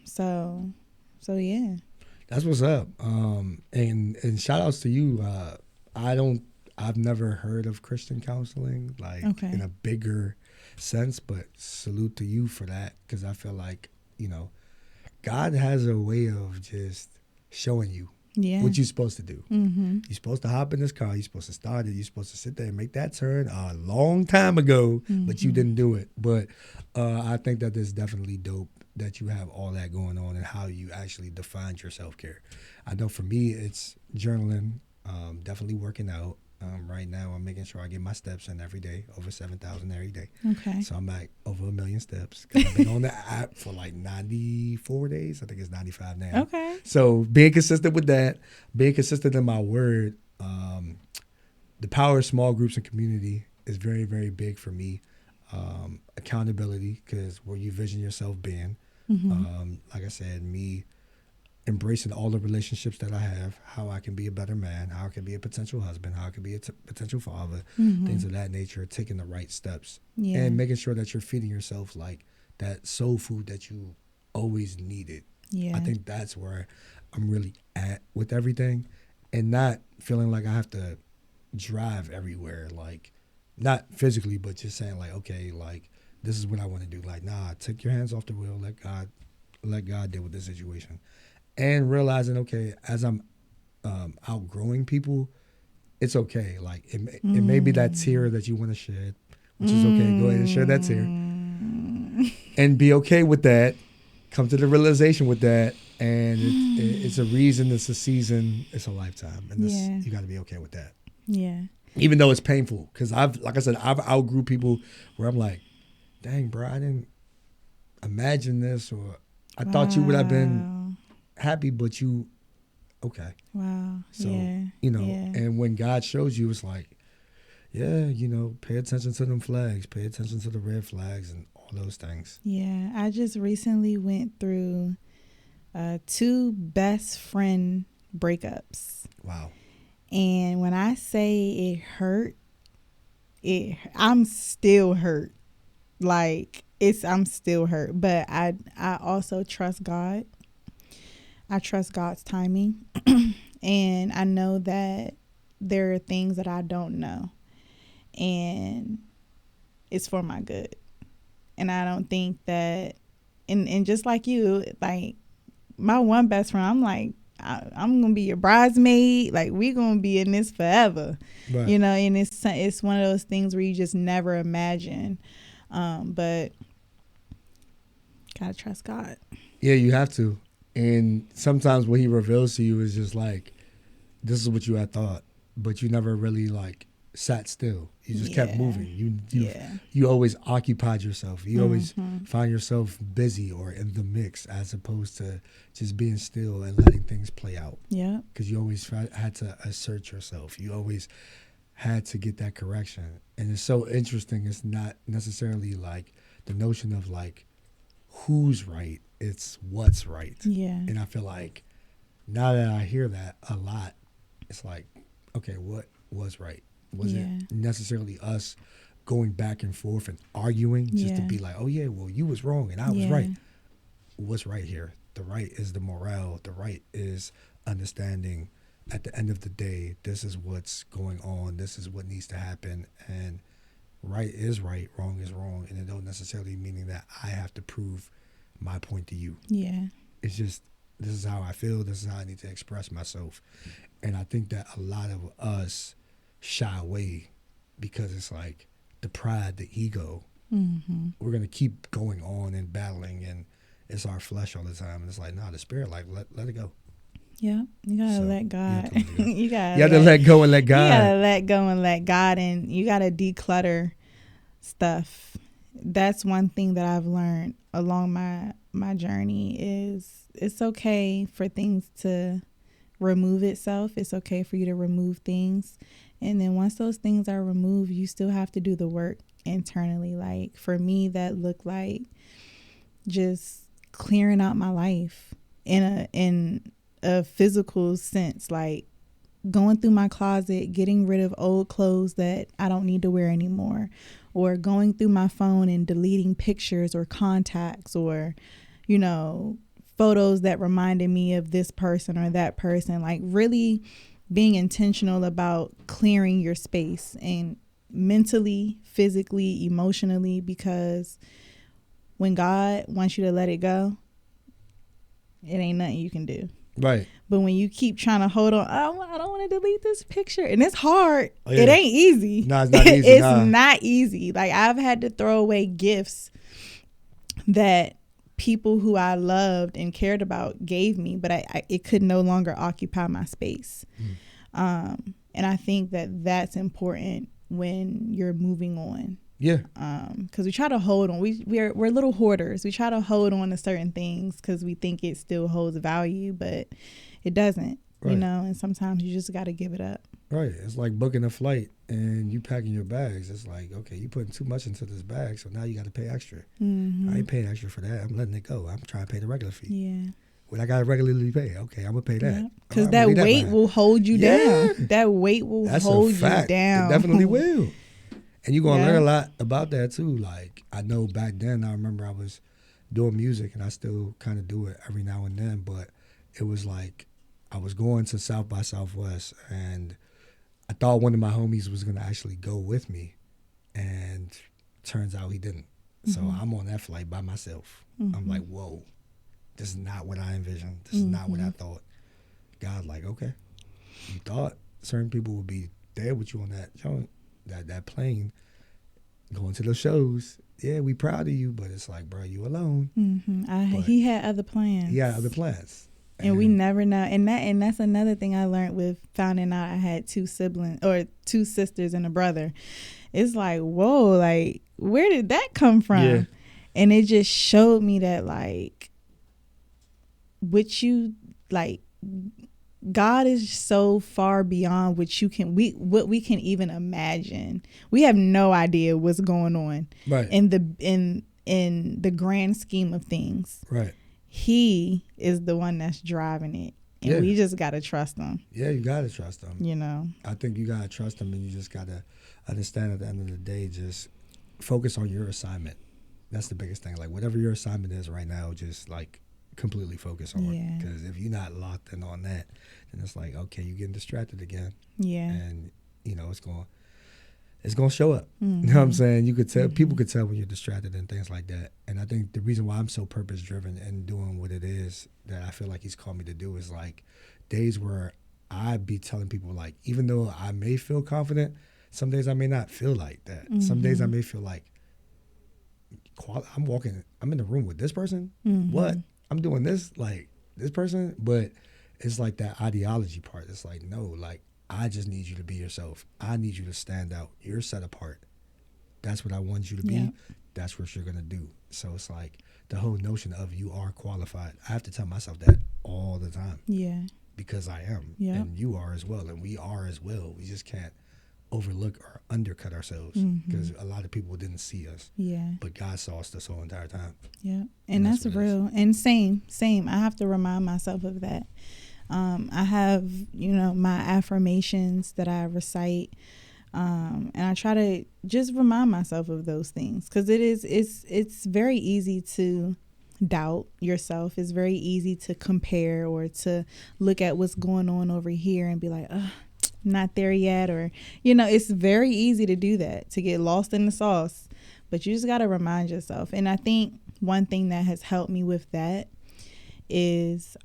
Speaker 2: So yeah.
Speaker 1: That's what's up. And shout outs to you. I've never heard of Christian counseling, like in a bigger sense, but salute to you for that, because I feel like, you know, God has a way of just showing you what you're supposed to do. Mm-hmm. You're supposed to hop in this car. You're supposed to start it. You're supposed to sit there and make that turn a long time ago, but you didn't do it. But I think that is definitely dope that you have all that going on and how you actually defined your self-care. I know for me, it's journaling, definitely working out. Right now, I'm making sure I get my steps in every day, over 7,000 every day.
Speaker 2: Okay.
Speaker 1: So I'm at over 1 million steps. 'Cause I've been on the app for like 94 days. I think it's 95 now.
Speaker 2: Okay.
Speaker 1: So being consistent with that, being consistent in my word, the power of small groups and community is very, very big for me. Accountability, because where you vision yourself being, like I said, me embracing all the relationships that I have, how I can be a better man, how I can be a potential husband, how I can be a potential father, things of that nature, taking the right steps, and making sure that you're feeding yourself like that soul food that you always needed. I think that's where I'm really at with everything, and not feeling like I have to drive everywhere, like not physically, but just saying like, okay, like this is what I want to do. Like, nah, take your hands off the wheel, let God deal with the situation. And realizing, okay, as I'm outgrowing people, it's okay. Like it may be that tear that you want to shed, which is okay. Go ahead and shed that tear, and be okay with that. Come to the realization with that, and it's a reason, it's a season, it's a lifetime, and you got to be okay with that.
Speaker 2: Yeah.
Speaker 1: Even though it's painful, because I've outgrew people where I'm like, dang, bro, I didn't imagine this, or I thought you would have been happy, but you, okay.
Speaker 2: Wow.
Speaker 1: So, and when God shows you, it's like, pay attention to them flags, pay attention to the red flags and all those things.
Speaker 2: Yeah. I just recently went through 2 best friend breakups.
Speaker 1: Wow.
Speaker 2: And when I say it hurt, I'm still hurt. Like I'm still hurt, but I also trust God. I trust God's timing. And I know that there are things that I don't know, and it's for my good. And I don't think that, and just like you, like my one best friend, I'm like, I'm gonna be your bridesmaid. Like we gonna be in this forever,
Speaker 1: right.
Speaker 2: And it's one of those things where you just never imagine, but gotta trust God.
Speaker 1: Yeah, you have to. And sometimes what He reveals to you is just like, this is what you had thought, but you never really like sat still. You just kept moving. You always occupied yourself. You always find yourself busy or in the mix, as opposed to just being still and letting things play out.
Speaker 2: Yeah.
Speaker 1: Because you always had to assert yourself. You always had to get that correction. And it's so interesting. It's not necessarily like the notion of like who's right. It's what's right.
Speaker 2: Yeah.
Speaker 1: And I feel like now that I hear that a lot, it's like, okay, what was right? Was it necessarily us going back and forth and arguing just to be like, oh yeah, well you was wrong and I was right? What's right here? The right is the morale. The right is understanding at the end of the day, this is what's going on. This is what needs to happen. And right is right, wrong is wrong. And it don't necessarily meaning that I have to prove my point to you.
Speaker 2: Yeah.
Speaker 1: It's just, this is how I feel. This is how I need to express myself. And I think that a lot of us shy away because it's like the pride, the ego. We're going to keep going on and battling, and it's our flesh all the time. And it's like, nah, the spirit, like, let it go.
Speaker 2: Yeah. You got to let God. You got
Speaker 1: to let go and let God.
Speaker 2: You got to let go and let God, and you got to declutter stuff. That's one thing that I've learned along my journey is it's okay for things to remove itself. It's okay for you to remove things. And then once those things are removed, you still have to do the work internally. Like for me, that looked like just clearing out my life in a physical sense, like going through my closet, getting rid of old clothes that I don't need to wear anymore, or going through my phone and deleting pictures or contacts or, photos that reminded me of this person or that person. Like really being intentional about clearing your space, and mentally, physically, emotionally, because when God wants you to let it go, it ain't nothing you can do.
Speaker 1: Right.
Speaker 2: But when you keep trying to hold on, I don't want to delete this picture. And it's hard.
Speaker 1: Oh, yeah.
Speaker 2: It ain't easy.
Speaker 1: No, it's not easy.
Speaker 2: It's not easy. Like I've had to throw away gifts that people who I loved and cared about gave me, but it could no longer occupy my space. And I think that that's important when you're moving on.
Speaker 1: Yeah.
Speaker 2: Because we try to hold on. We're little hoarders. We try to hold on to certain things because we think it still holds value, but it doesn't. Right. You know, and sometimes you just got to give it up.
Speaker 1: Right. It's like booking a flight and you packing your bags. It's like, okay, you putting too much into this bag, so now you got to pay extra.
Speaker 2: Mm-hmm.
Speaker 1: I ain't paying extra for that. I'm letting it go. I'm trying to pay the regular fee.
Speaker 2: Yeah.
Speaker 1: What I got to regularly pay. Okay, I'm going to pay that.
Speaker 2: Because that weight will hold you down. That weight will hold you down.
Speaker 1: It definitely will. And you're going to learn a lot about that too. Like, I know back then, I remember I was doing music, and I still kind of do it every now and then, but it was like I was going to South by Southwest, and I thought one of my homies was going to actually go with me, and turns out he didn't. So I'm on that flight by myself. I'm like, whoa, this is not what I envisioned. This is not what I thought. God, like, okay, you thought certain people would be there with you on that joint, that plane, going to those shows. Yeah, we proud of you, but it's like, bro, you alone.
Speaker 2: He had other plans.
Speaker 1: He had other plans.
Speaker 2: And we never know. And that's another thing I learned with finding out I had two sisters and a brother. It's like, whoa, like, where did that come from? Yeah. And it just showed me that, like, God is so far beyond what we can even imagine. We have no idea what's going on in the grand scheme of things.
Speaker 1: Right.
Speaker 2: He is the one that's driving it. And we just got to trust him.
Speaker 1: Yeah, you got to trust him.
Speaker 2: You know?
Speaker 1: I think you got to trust him, and you just got to understand at the end of the day, just focus on your assignment. That's the biggest thing. Like, whatever your assignment is right now, just, like, completely focus on it. Because if you're not locked in on that, then it's like, okay, you're getting distracted again.
Speaker 2: Yeah.
Speaker 1: And, you know, it's going to show up. You know what I'm saying? You could tell, people could tell when you're distracted and things like that. And I think the reason why I'm so purpose driven and doing what it is that I feel like he's called me to do is, like, days where I be telling people, like, even though I may feel confident, some days I may not feel like that. Some days I may feel like, I'm in the room with this person. What? I'm doing this, like, this person. But it's like that ideology part. It's like, no, like, I just need you to be yourself. I need you to stand out. You're set apart. That's what I want you to be. Yeah. That's what you're going to do. So it's like the whole notion of you are qualified. I have to tell myself that all the time.
Speaker 2: Yeah.
Speaker 1: Because I am. Yeah. And you are as well. And we are as well. We just can't overlook or undercut ourselves because a lot of people didn't see us. Yeah. But God saw us this whole entire time.
Speaker 2: Yeah. And that's real. And same. I have to remind myself of that. I have, my affirmations that I recite. And I try to just remind myself of those things because it's very easy to doubt yourself. It's very easy to compare or to look at what's going on over here and be like, not there yet, or it's very easy to do that, to get lost in the sauce, but you just got to remind yourself. And I think one thing that has helped me with that is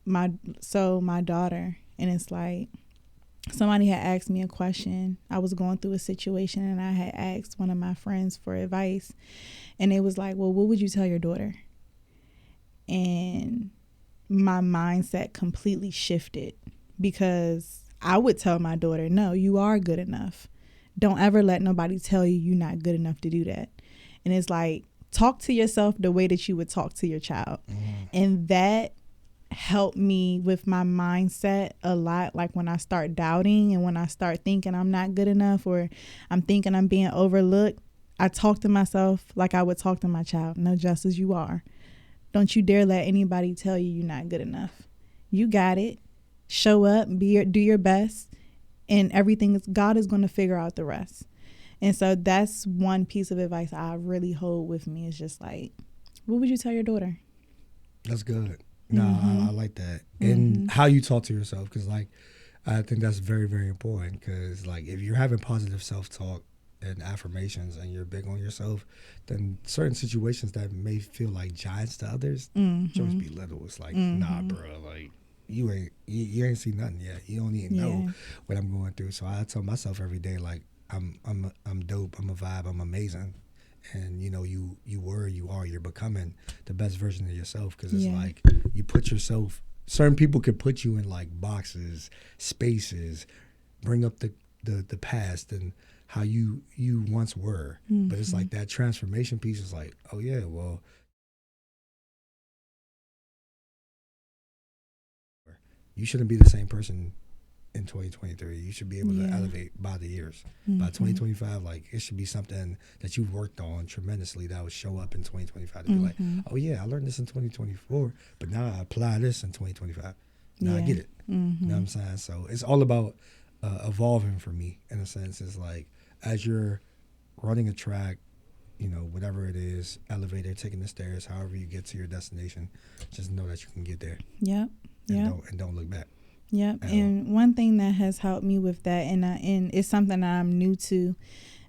Speaker 2: my daughter. And it's like somebody had asked me a question. I was going through a situation and I had asked one of my friends for advice, and it was like, well, what would you tell your daughter? And my mindset completely shifted. Because I would tell my daughter, no, you are good enough. Don't ever let nobody tell you you're not good enough to do that. And it's like, talk to yourself the way that you would talk to your child. And that helped me with my mindset a lot. Like when I start doubting and when I start thinking I'm not good enough or I'm thinking I'm being overlooked, I talk to myself like I would talk to my child. No, Justice, you are. Don't you dare let anybody tell you you're not good enough. You got it. Show up, do your best, and God is going to figure out the rest. And so that's one piece of advice I really hold with me is just like, what would you tell your daughter?
Speaker 1: That's good. No, I like that. And how you talk to yourself, because like, I think that's very, very important, because like if you're having positive self-talk and affirmations and you're big on yourself, then certain situations that may feel like giants to others, just be little. It's like, nah, bro, like, you ain't seen nothing yet. You don't even know what I'm going through. So I tell myself every day, like, I'm dope. I'm a vibe. I'm amazing. and you're becoming the best version of yourself, because it's
Speaker 2: Yeah.
Speaker 1: like you put yourself, certain people could put you in like boxes, spaces, bring up the past and how you once were. But it's like that transformation piece is like, oh yeah, well, you shouldn't be the same person in 2023. You should be able to elevate by the years. By 2025, like, it should be something that you've worked on tremendously that would show up in 2025 to be like, oh yeah, I learned this in 2024, but now I apply this in 2025. Now I get it. You know what I'm saying? So it's all about evolving for me, in a sense. It's like, as you're running a track, whatever it is, elevator, taking the stairs, however you get to your destination, just know that you can get there.
Speaker 2: Yep.
Speaker 1: And don't look back.
Speaker 2: Yep. And one thing that has helped me with that, and it's something that I'm new to,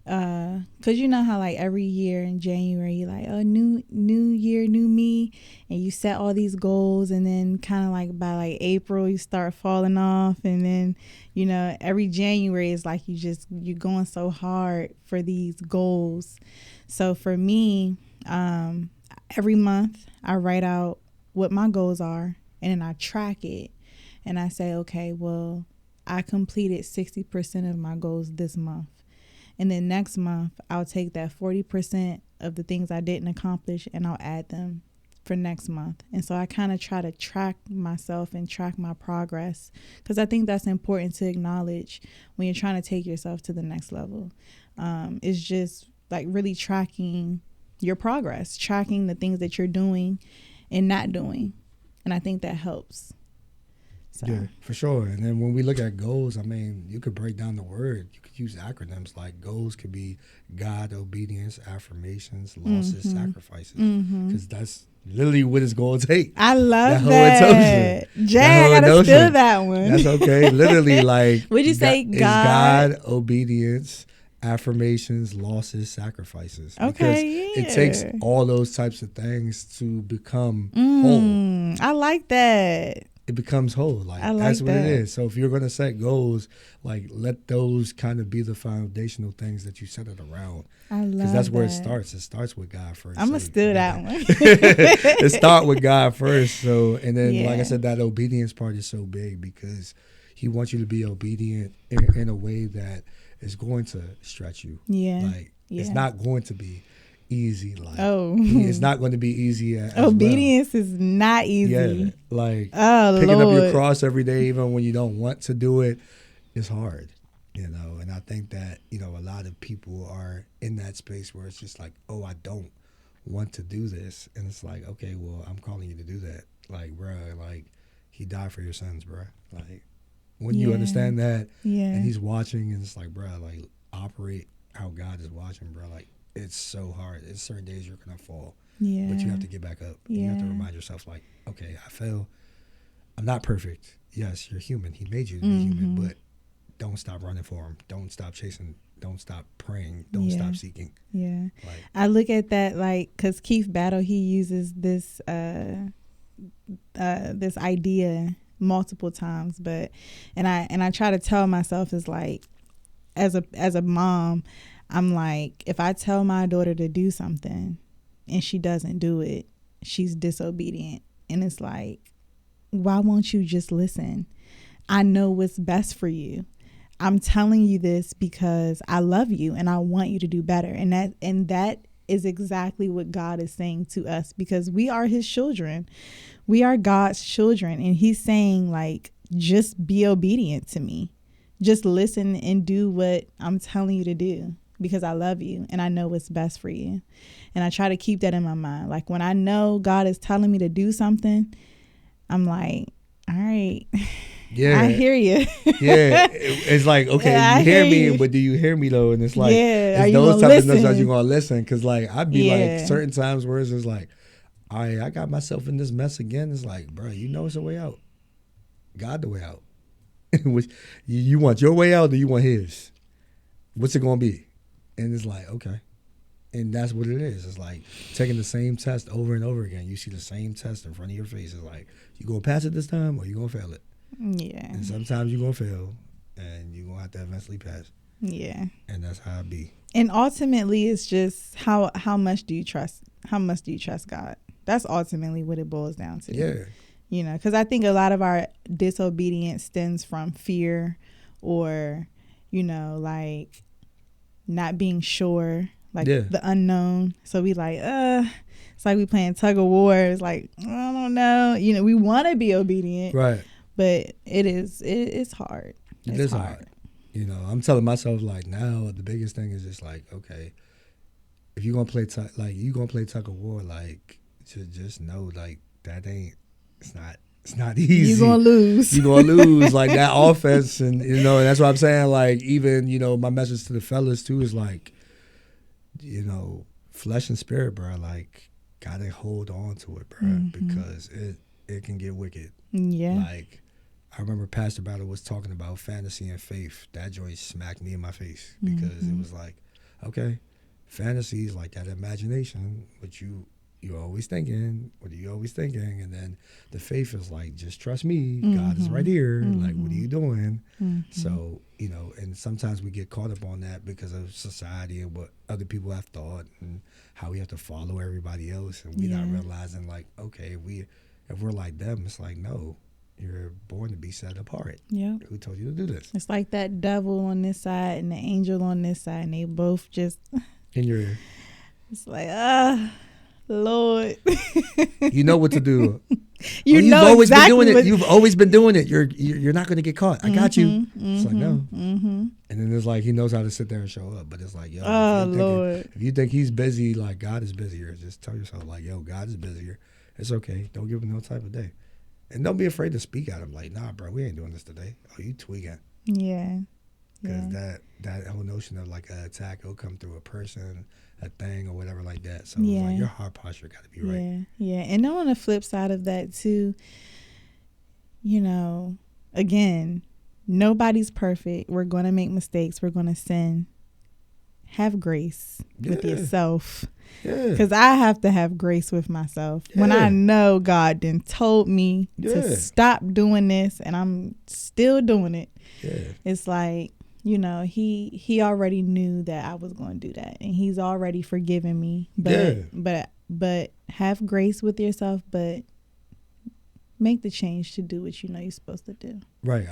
Speaker 2: because you know how like every year in January you're like, oh, new year, new me, and you set all these goals, and then kind of like by like April you start falling off, and then every January is like you're going so hard for these goals. So for me, every month I write out what my goals are, and then I track it. And I say, okay, well, I completed 60% of my goals this month. And then next month, I'll take that 40% of the things I didn't accomplish and I'll add them for next month. And so I kind of try to track myself and track my progress, because I think that's important to acknowledge when you're trying to take yourself to the next level. It's just like really tracking your progress, tracking the things that you're doing and not doing. And I think that helps. So.
Speaker 1: Yeah, for sure. And then when we look at goals, I mean, you could break down the word. You could use acronyms. Like, goals could be God, obedience, affirmations, losses, sacrifices. Because that's literally what it's going to take.
Speaker 2: I love that. Jay, I gotta steal that one.
Speaker 1: That's okay. Literally, like,
Speaker 2: would you say God?
Speaker 1: It's God, obedience, affirmations, losses, sacrifices.
Speaker 2: Okay,
Speaker 1: because it takes all those types of things to become whole.
Speaker 2: I like that.
Speaker 1: It becomes whole. Like, that's what it is. So if you're going to set goals, like, let those kind of be the foundational things that you set it around.
Speaker 2: I love that.
Speaker 1: Because that's where it starts. It starts with God first.
Speaker 2: I'm going to steal that one.
Speaker 1: It start with God first. So, and then, like I said, that obedience part is so big, because he wants you to be obedient in a way that is going to stretch you.
Speaker 2: Yeah.
Speaker 1: Like, it's not going to be easy. Like, it's not going to be easy as
Speaker 2: obedience is not easy.
Speaker 1: Yeah, like picking up your cross every day, even when you don't want to do it, is hard. And I think that a lot of people are in that space where it's just like, oh, I don't want to do this, and it's like, okay, well, I'm calling you to do that. Like, bro, like, he died for your sins, bro. Like, when you understand that, and he's watching, and it's like, bro, like, operate how God is watching, bro. Like, it's so hard. It's certain days you're gonna fall, but you have to get back up. You have to remind yourself, like, okay, I fell. I'm not perfect. Yes, you're human. He made you to be human, but don't stop running for him. Don't stop chasing. Don't stop praying. Don't stop seeking.
Speaker 2: Yeah, like, I look at that like, because Keith Battle, he uses this this idea multiple times, and I try to tell myself, is like, as a mom, I'm like, if I tell my daughter to do something and she doesn't do it, she's disobedient. And it's like, why won't you just listen? I know what's best for you. I'm telling you this because I love you and I want you to do better. And that is exactly what God is saying to us, because we are his children. We are God's children. And he's saying, like, just be obedient to me. Just listen and do what I'm telling you to do, because I love you and I know what's best for you. And I try to keep that in my mind. Like, when I know God is telling me to do something, I'm like, all right, I hear you.
Speaker 1: It's like, okay, you hear me, but do you hear me though? And it's like, it's those type of notes that you're going to listen. Because, like, I'd be like, certain times where it's just like, all right, I got myself in this mess again. It's like, bro, it's a way out. God the way out. Which, you want your way out or you want his? What's it going to be? And it's like, okay. And that's what it is. It's like taking the same test over and over again. You see the same test in front of your face. It's like, you going to pass it this time or you going to fail it?
Speaker 2: Yeah.
Speaker 1: And sometimes you're going to fail and you're going to have to eventually pass.
Speaker 2: Yeah.
Speaker 1: And that's how it be.
Speaker 2: And ultimately, it's just how much do you trust? How much do you trust God? That's ultimately what it boils down to.
Speaker 1: Yeah.
Speaker 2: You know, because I think a lot of our disobedience stems from fear or, you know, like not being sure, like the unknown. So we like, it's like we playing tug of war. It's like, I don't know. You know, we want to be obedient.
Speaker 1: Right.
Speaker 2: But it's hard.
Speaker 1: It is hard. You know, I'm telling myself like now the biggest thing is just like, okay, if you're gonna play tug of war, like just know like that it's not easy.
Speaker 2: You're gonna lose.
Speaker 1: You're gonna lose like that offense, and you know, and that's what I'm saying. Like even, you know, my message to the fellas too is like, you know, flesh and spirit, bro, like gotta hold on to it, bro, because it can get wicked.
Speaker 2: Yeah.
Speaker 1: Like I remember Pastor Battle was talking about fantasy and faith. That joint smacked me in my face because it was like, okay, fantasy is like that imagination, but you're always thinking, what are you always thinking? And then the faith is like, just trust me, God is right here. Like, what are you doing? So, you know, and sometimes we get caught up on that because of society and what other people have thought and how we have to follow everybody else, and we're not realizing like, okay, if we're like them, it's like, no. You're born to be set apart.
Speaker 2: Yeah.
Speaker 1: Who told you to do this?
Speaker 2: It's like that devil on this side and the angel on this side, and they both just.
Speaker 1: In your.
Speaker 2: It's like, Lord.
Speaker 1: You know what to do.
Speaker 2: You've
Speaker 1: always been doing it. You've always been doing it. You're not going to get caught. I got you. It's like, no. And then it's like he knows how to sit there and show up. But it's like, yo, if you think he's busy, like God is busier, just tell yourself like, yo, God is busier. It's okay. Don't give him no type of day. And don't be afraid to speak at him. Like, nah, bro, we ain't doing this today. Oh, you tweaking.
Speaker 2: Yeah.
Speaker 1: Because that whole notion of like an attack will come through a person, a thing, or whatever like that. So it's like your heart posture got to be right.
Speaker 2: Yeah. And on the flip side of that too, you know, again, nobody's perfect. We're going to make mistakes. We're going to sin. Have grace with yourself. Because I have to have grace with myself. When I know God then told me to stop doing this and I'm still doing it. It's like, you know, he already knew that I was going to do that, and he's already forgiven me. But have grace with yourself, but make the change to do what you know you're supposed to do.
Speaker 1: Right.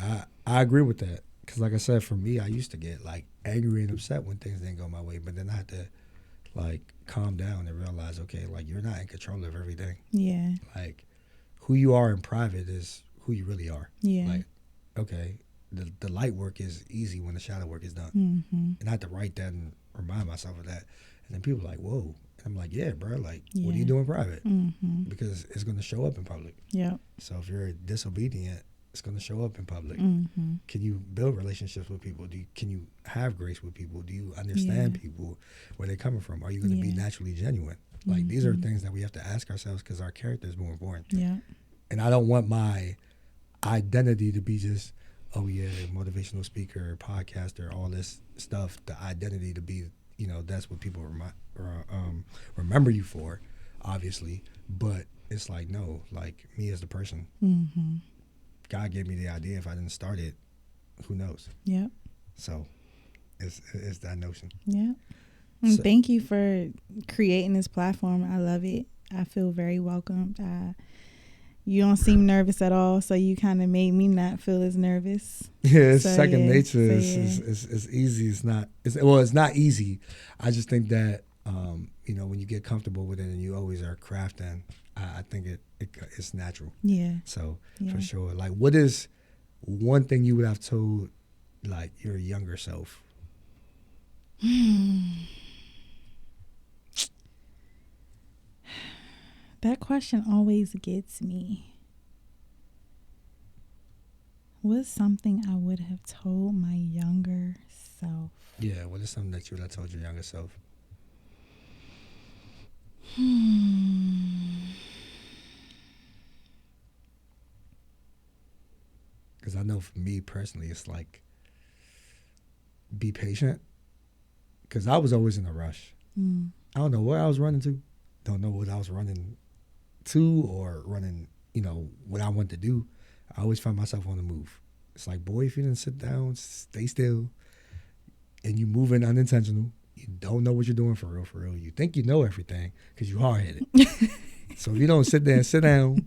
Speaker 1: I agree with that. Because like I said, for me, I used to get like angry and upset when things didn't go my way. But then I had to like calm down and realize, okay, like you're not in control of everything.
Speaker 2: Yeah.
Speaker 1: Like who you are in private is who you really are.
Speaker 2: Yeah.
Speaker 1: Like, okay, the light work is easy when the shadow work is done. And I had to write that and remind myself of that. And then people are like, whoa. And I'm like, yeah, bro, like, what do you do in private? Because it's going to show up in public.
Speaker 2: Yeah.
Speaker 1: So if you're disobedient, it's going to show up in public. Can you build relationships with people? Can you have grace with people? Do you understand people, where they're coming from? Are you going to be naturally genuine? Like, these are things that we have to ask ourselves because our character is more important.
Speaker 2: Yeah.
Speaker 1: And I don't want my identity to be just, oh, yeah, motivational speaker, podcaster, all this stuff. The identity to be, you know, that's what people remember you for, obviously. But it's like, no, like me as the person. God gave me the idea. If I didn't start it, who knows?
Speaker 2: Yeah.
Speaker 1: So it's that notion.
Speaker 2: Yeah. And thank you for creating this platform. I love it. I feel very welcomed. You don't seem nervous at all, so you kind of made me not feel as nervous.
Speaker 1: Yeah, it's second nature. It's easy. It's not easy. I just think that, you know, when you get comfortable with it and you always are crafting, I think it's natural.
Speaker 2: Yeah.
Speaker 1: So for sure. Like, what is one thing you would have told like your younger self?
Speaker 2: That question always gets me. What's something I would have told my younger self?
Speaker 1: Yeah, what is something that you would have told your younger self? Because I know for me personally, it's like, be patient. Because I was always in a rush. I don't know where I was running to. Don't know what I was running to or running, you know, what I want to do. I always find myself on the move. It's like, boy, if you didn't sit down, stay still, and you moving unintentional. You don't know what you're doing for real, for real. You think you know everything because you hard headed. So if you don't sit there and sit down,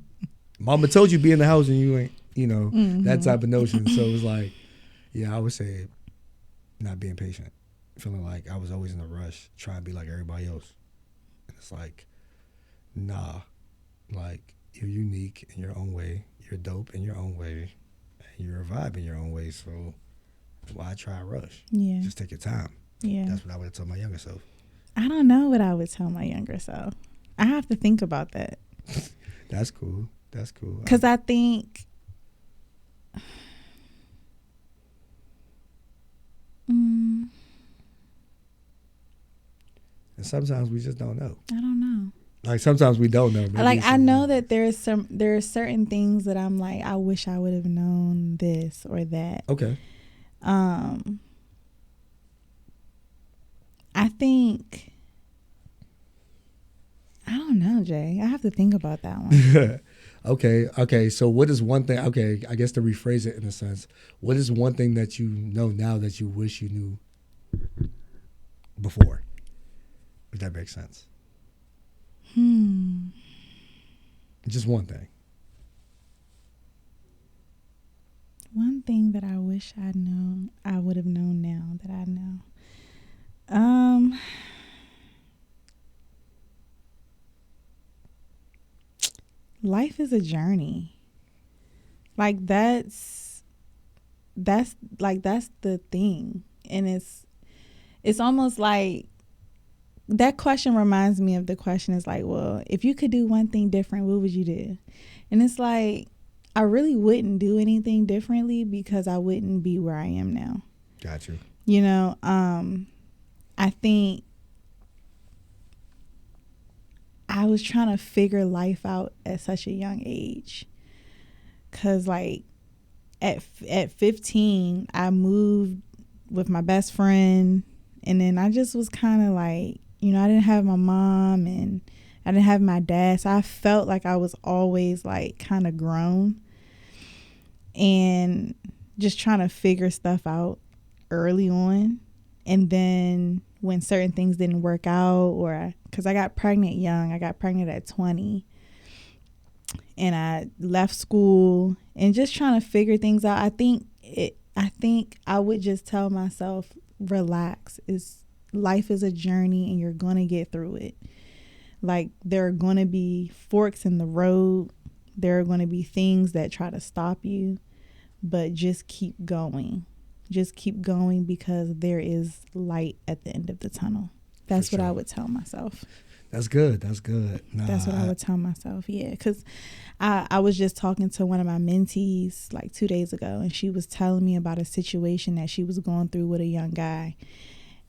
Speaker 1: mama told you be in the house and you ain't, that type of notion. So it was like, yeah, I would say not being patient, feeling like I was always in a rush, trying to be like everybody else. And it's like, nah, like you're unique in your own way. You're dope in your own way. And you're a vibe in your own way. So why try to rush?
Speaker 2: Yeah.
Speaker 1: Just take your time.
Speaker 2: Yeah.
Speaker 1: That's what I would have told my younger self.
Speaker 2: I don't know what I would tell my younger self. I have to think about that.
Speaker 1: That's cool. That's cool.
Speaker 2: Because I think...
Speaker 1: And sometimes we just don't know.
Speaker 2: I don't know.
Speaker 1: Like sometimes we don't know.
Speaker 2: Like I know that there are certain things that I'm like, I wish I would have known this or that.
Speaker 1: Okay.
Speaker 2: I think, I don't know, Jay. I have to think about that one.
Speaker 1: Okay. So what is one thing? Okay, I guess to rephrase it in a sense, what is one thing that you know now that you wish you knew before? If that makes sense. Just one thing.
Speaker 2: One thing that I wish I'd known, I would have known now that I know. Life is a journey. Like that's the thing. And it's almost like that question reminds me of the question is like, well, if you could do one thing different, what would you do? And it's like, I really wouldn't do anything differently because I wouldn't be where I am now.
Speaker 1: Got you.
Speaker 2: I think I was trying to figure life out at such a young age. Cause like at 15, I moved with my best friend, and then I just was kind of like, I didn't have my mom and I didn't have my dad. So I felt like I was always like kind of grown and just trying to figure stuff out early on. And then when certain things didn't work out, or because I got pregnant young, I got pregnant at 20 and I left school and just trying to figure things out. I think I would just tell myself, relax. Life is a journey and you're going to get through it. Like there are going to be forks in the road. There are going to be things that try to stop you, but just keep going. Just keep going because there is light at the end of the tunnel. That's what I would tell myself.
Speaker 1: That's good. That's what
Speaker 2: I would tell myself. Yeah. Cause I was just talking to one of my mentees like 2 days ago, and she was telling me about a situation that she was going through with a young guy.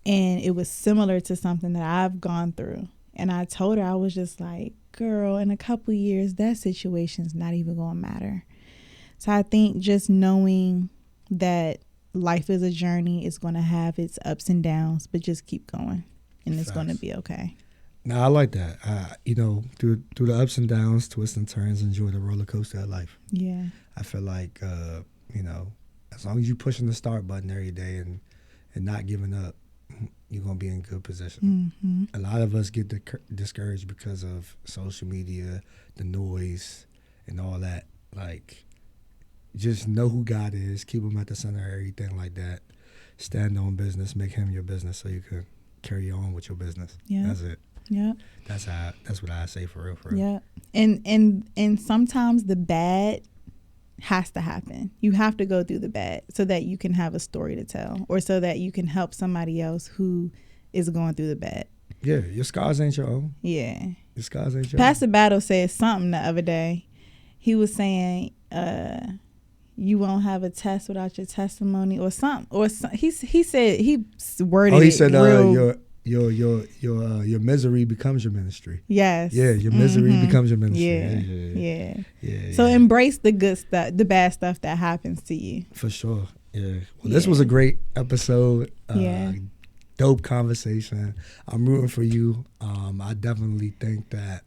Speaker 2: And it was similar to something that I've gone through. And I told her, I was just like, girl, in a couple years, that situation's not even going to matter. So I think just knowing that life is a journey, is going to have its ups and downs, but just keep going and it's going to be okay.
Speaker 1: No, I like that. Through the ups and downs, twists and turns, enjoy the roller coaster of life.
Speaker 2: Yeah.
Speaker 1: I feel like, as long as you pushing the start button every day and not giving up, you're going to be in good position.
Speaker 2: Mm-hmm.
Speaker 1: A lot of us get discouraged because of social media, the noise, and all that. Like, just know who God is, keep him at the center of everything like that. Stand on business, make him your business so you can carry on with your business. Yeah. That's it.
Speaker 2: Yeah.
Speaker 1: That's what I say for real.
Speaker 2: Yeah. And sometimes the bad has to happen. You have to go through the bad so that you can have a story to tell, or so that you can help somebody else who is going through the bad.
Speaker 1: Yeah, your scars ain't your own.
Speaker 2: Yeah.
Speaker 1: Your scars ain't your
Speaker 2: Pastor Battle said something the other day. He was saying, you won't have a test without your testimony, or something. Or he said, he worded it.
Speaker 1: He said
Speaker 2: real,
Speaker 1: your misery becomes your ministry.
Speaker 2: Yes.
Speaker 1: Yeah, your misery becomes your ministry.
Speaker 2: Yeah. So embrace the good stuff, the bad stuff that happens to you.
Speaker 1: For sure. Yeah. Well, this was a great episode. Dope conversation. I'm rooting for you. I definitely think that,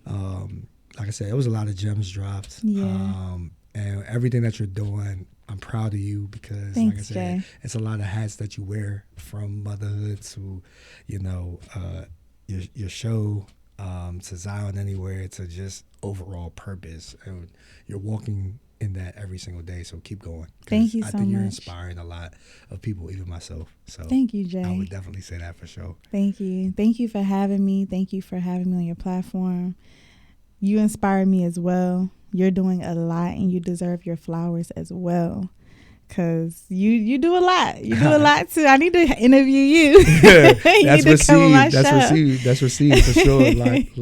Speaker 1: like I said, it was a lot of gems dropped.
Speaker 2: Yeah.
Speaker 1: And everything that you're doing, I'm proud of you because,
Speaker 2: Thanks,
Speaker 1: like I said,
Speaker 2: Jay.
Speaker 1: it's a lot of hats that you wear, from motherhood to, your show, to Zion Anywhere, to just overall purpose. And you're walking in that every single day. So keep going.
Speaker 2: Thank you
Speaker 1: I
Speaker 2: so
Speaker 1: think you're
Speaker 2: much.
Speaker 1: inspiring a lot of people, even myself. So
Speaker 2: Thank you, Jay.
Speaker 1: I would definitely say that for sure.
Speaker 2: Thank you. Thank you for having me. Thank you for having me on your platform. You inspire me as well. You're doing a lot and you deserve your flowers as well. Cause you do a lot. You do a lot too. I need to interview you.
Speaker 1: That's received. That's received for sure. Like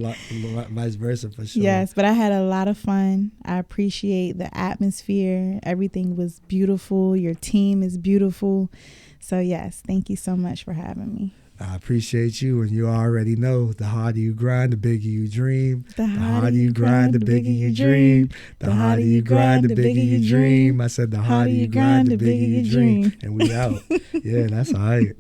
Speaker 1: vice versa for sure.
Speaker 2: Yes, but I had a lot of fun. I appreciate the atmosphere. Everything was beautiful. Your team is beautiful. So yes, thank you so much for having me.
Speaker 1: I appreciate you, and you already know, the harder you grind, the bigger you dream. The harder you grind, the bigger you dream. The harder you grind, the bigger you dream. I said the harder you grind, the bigger you dream. And we out. Yeah, that's all right.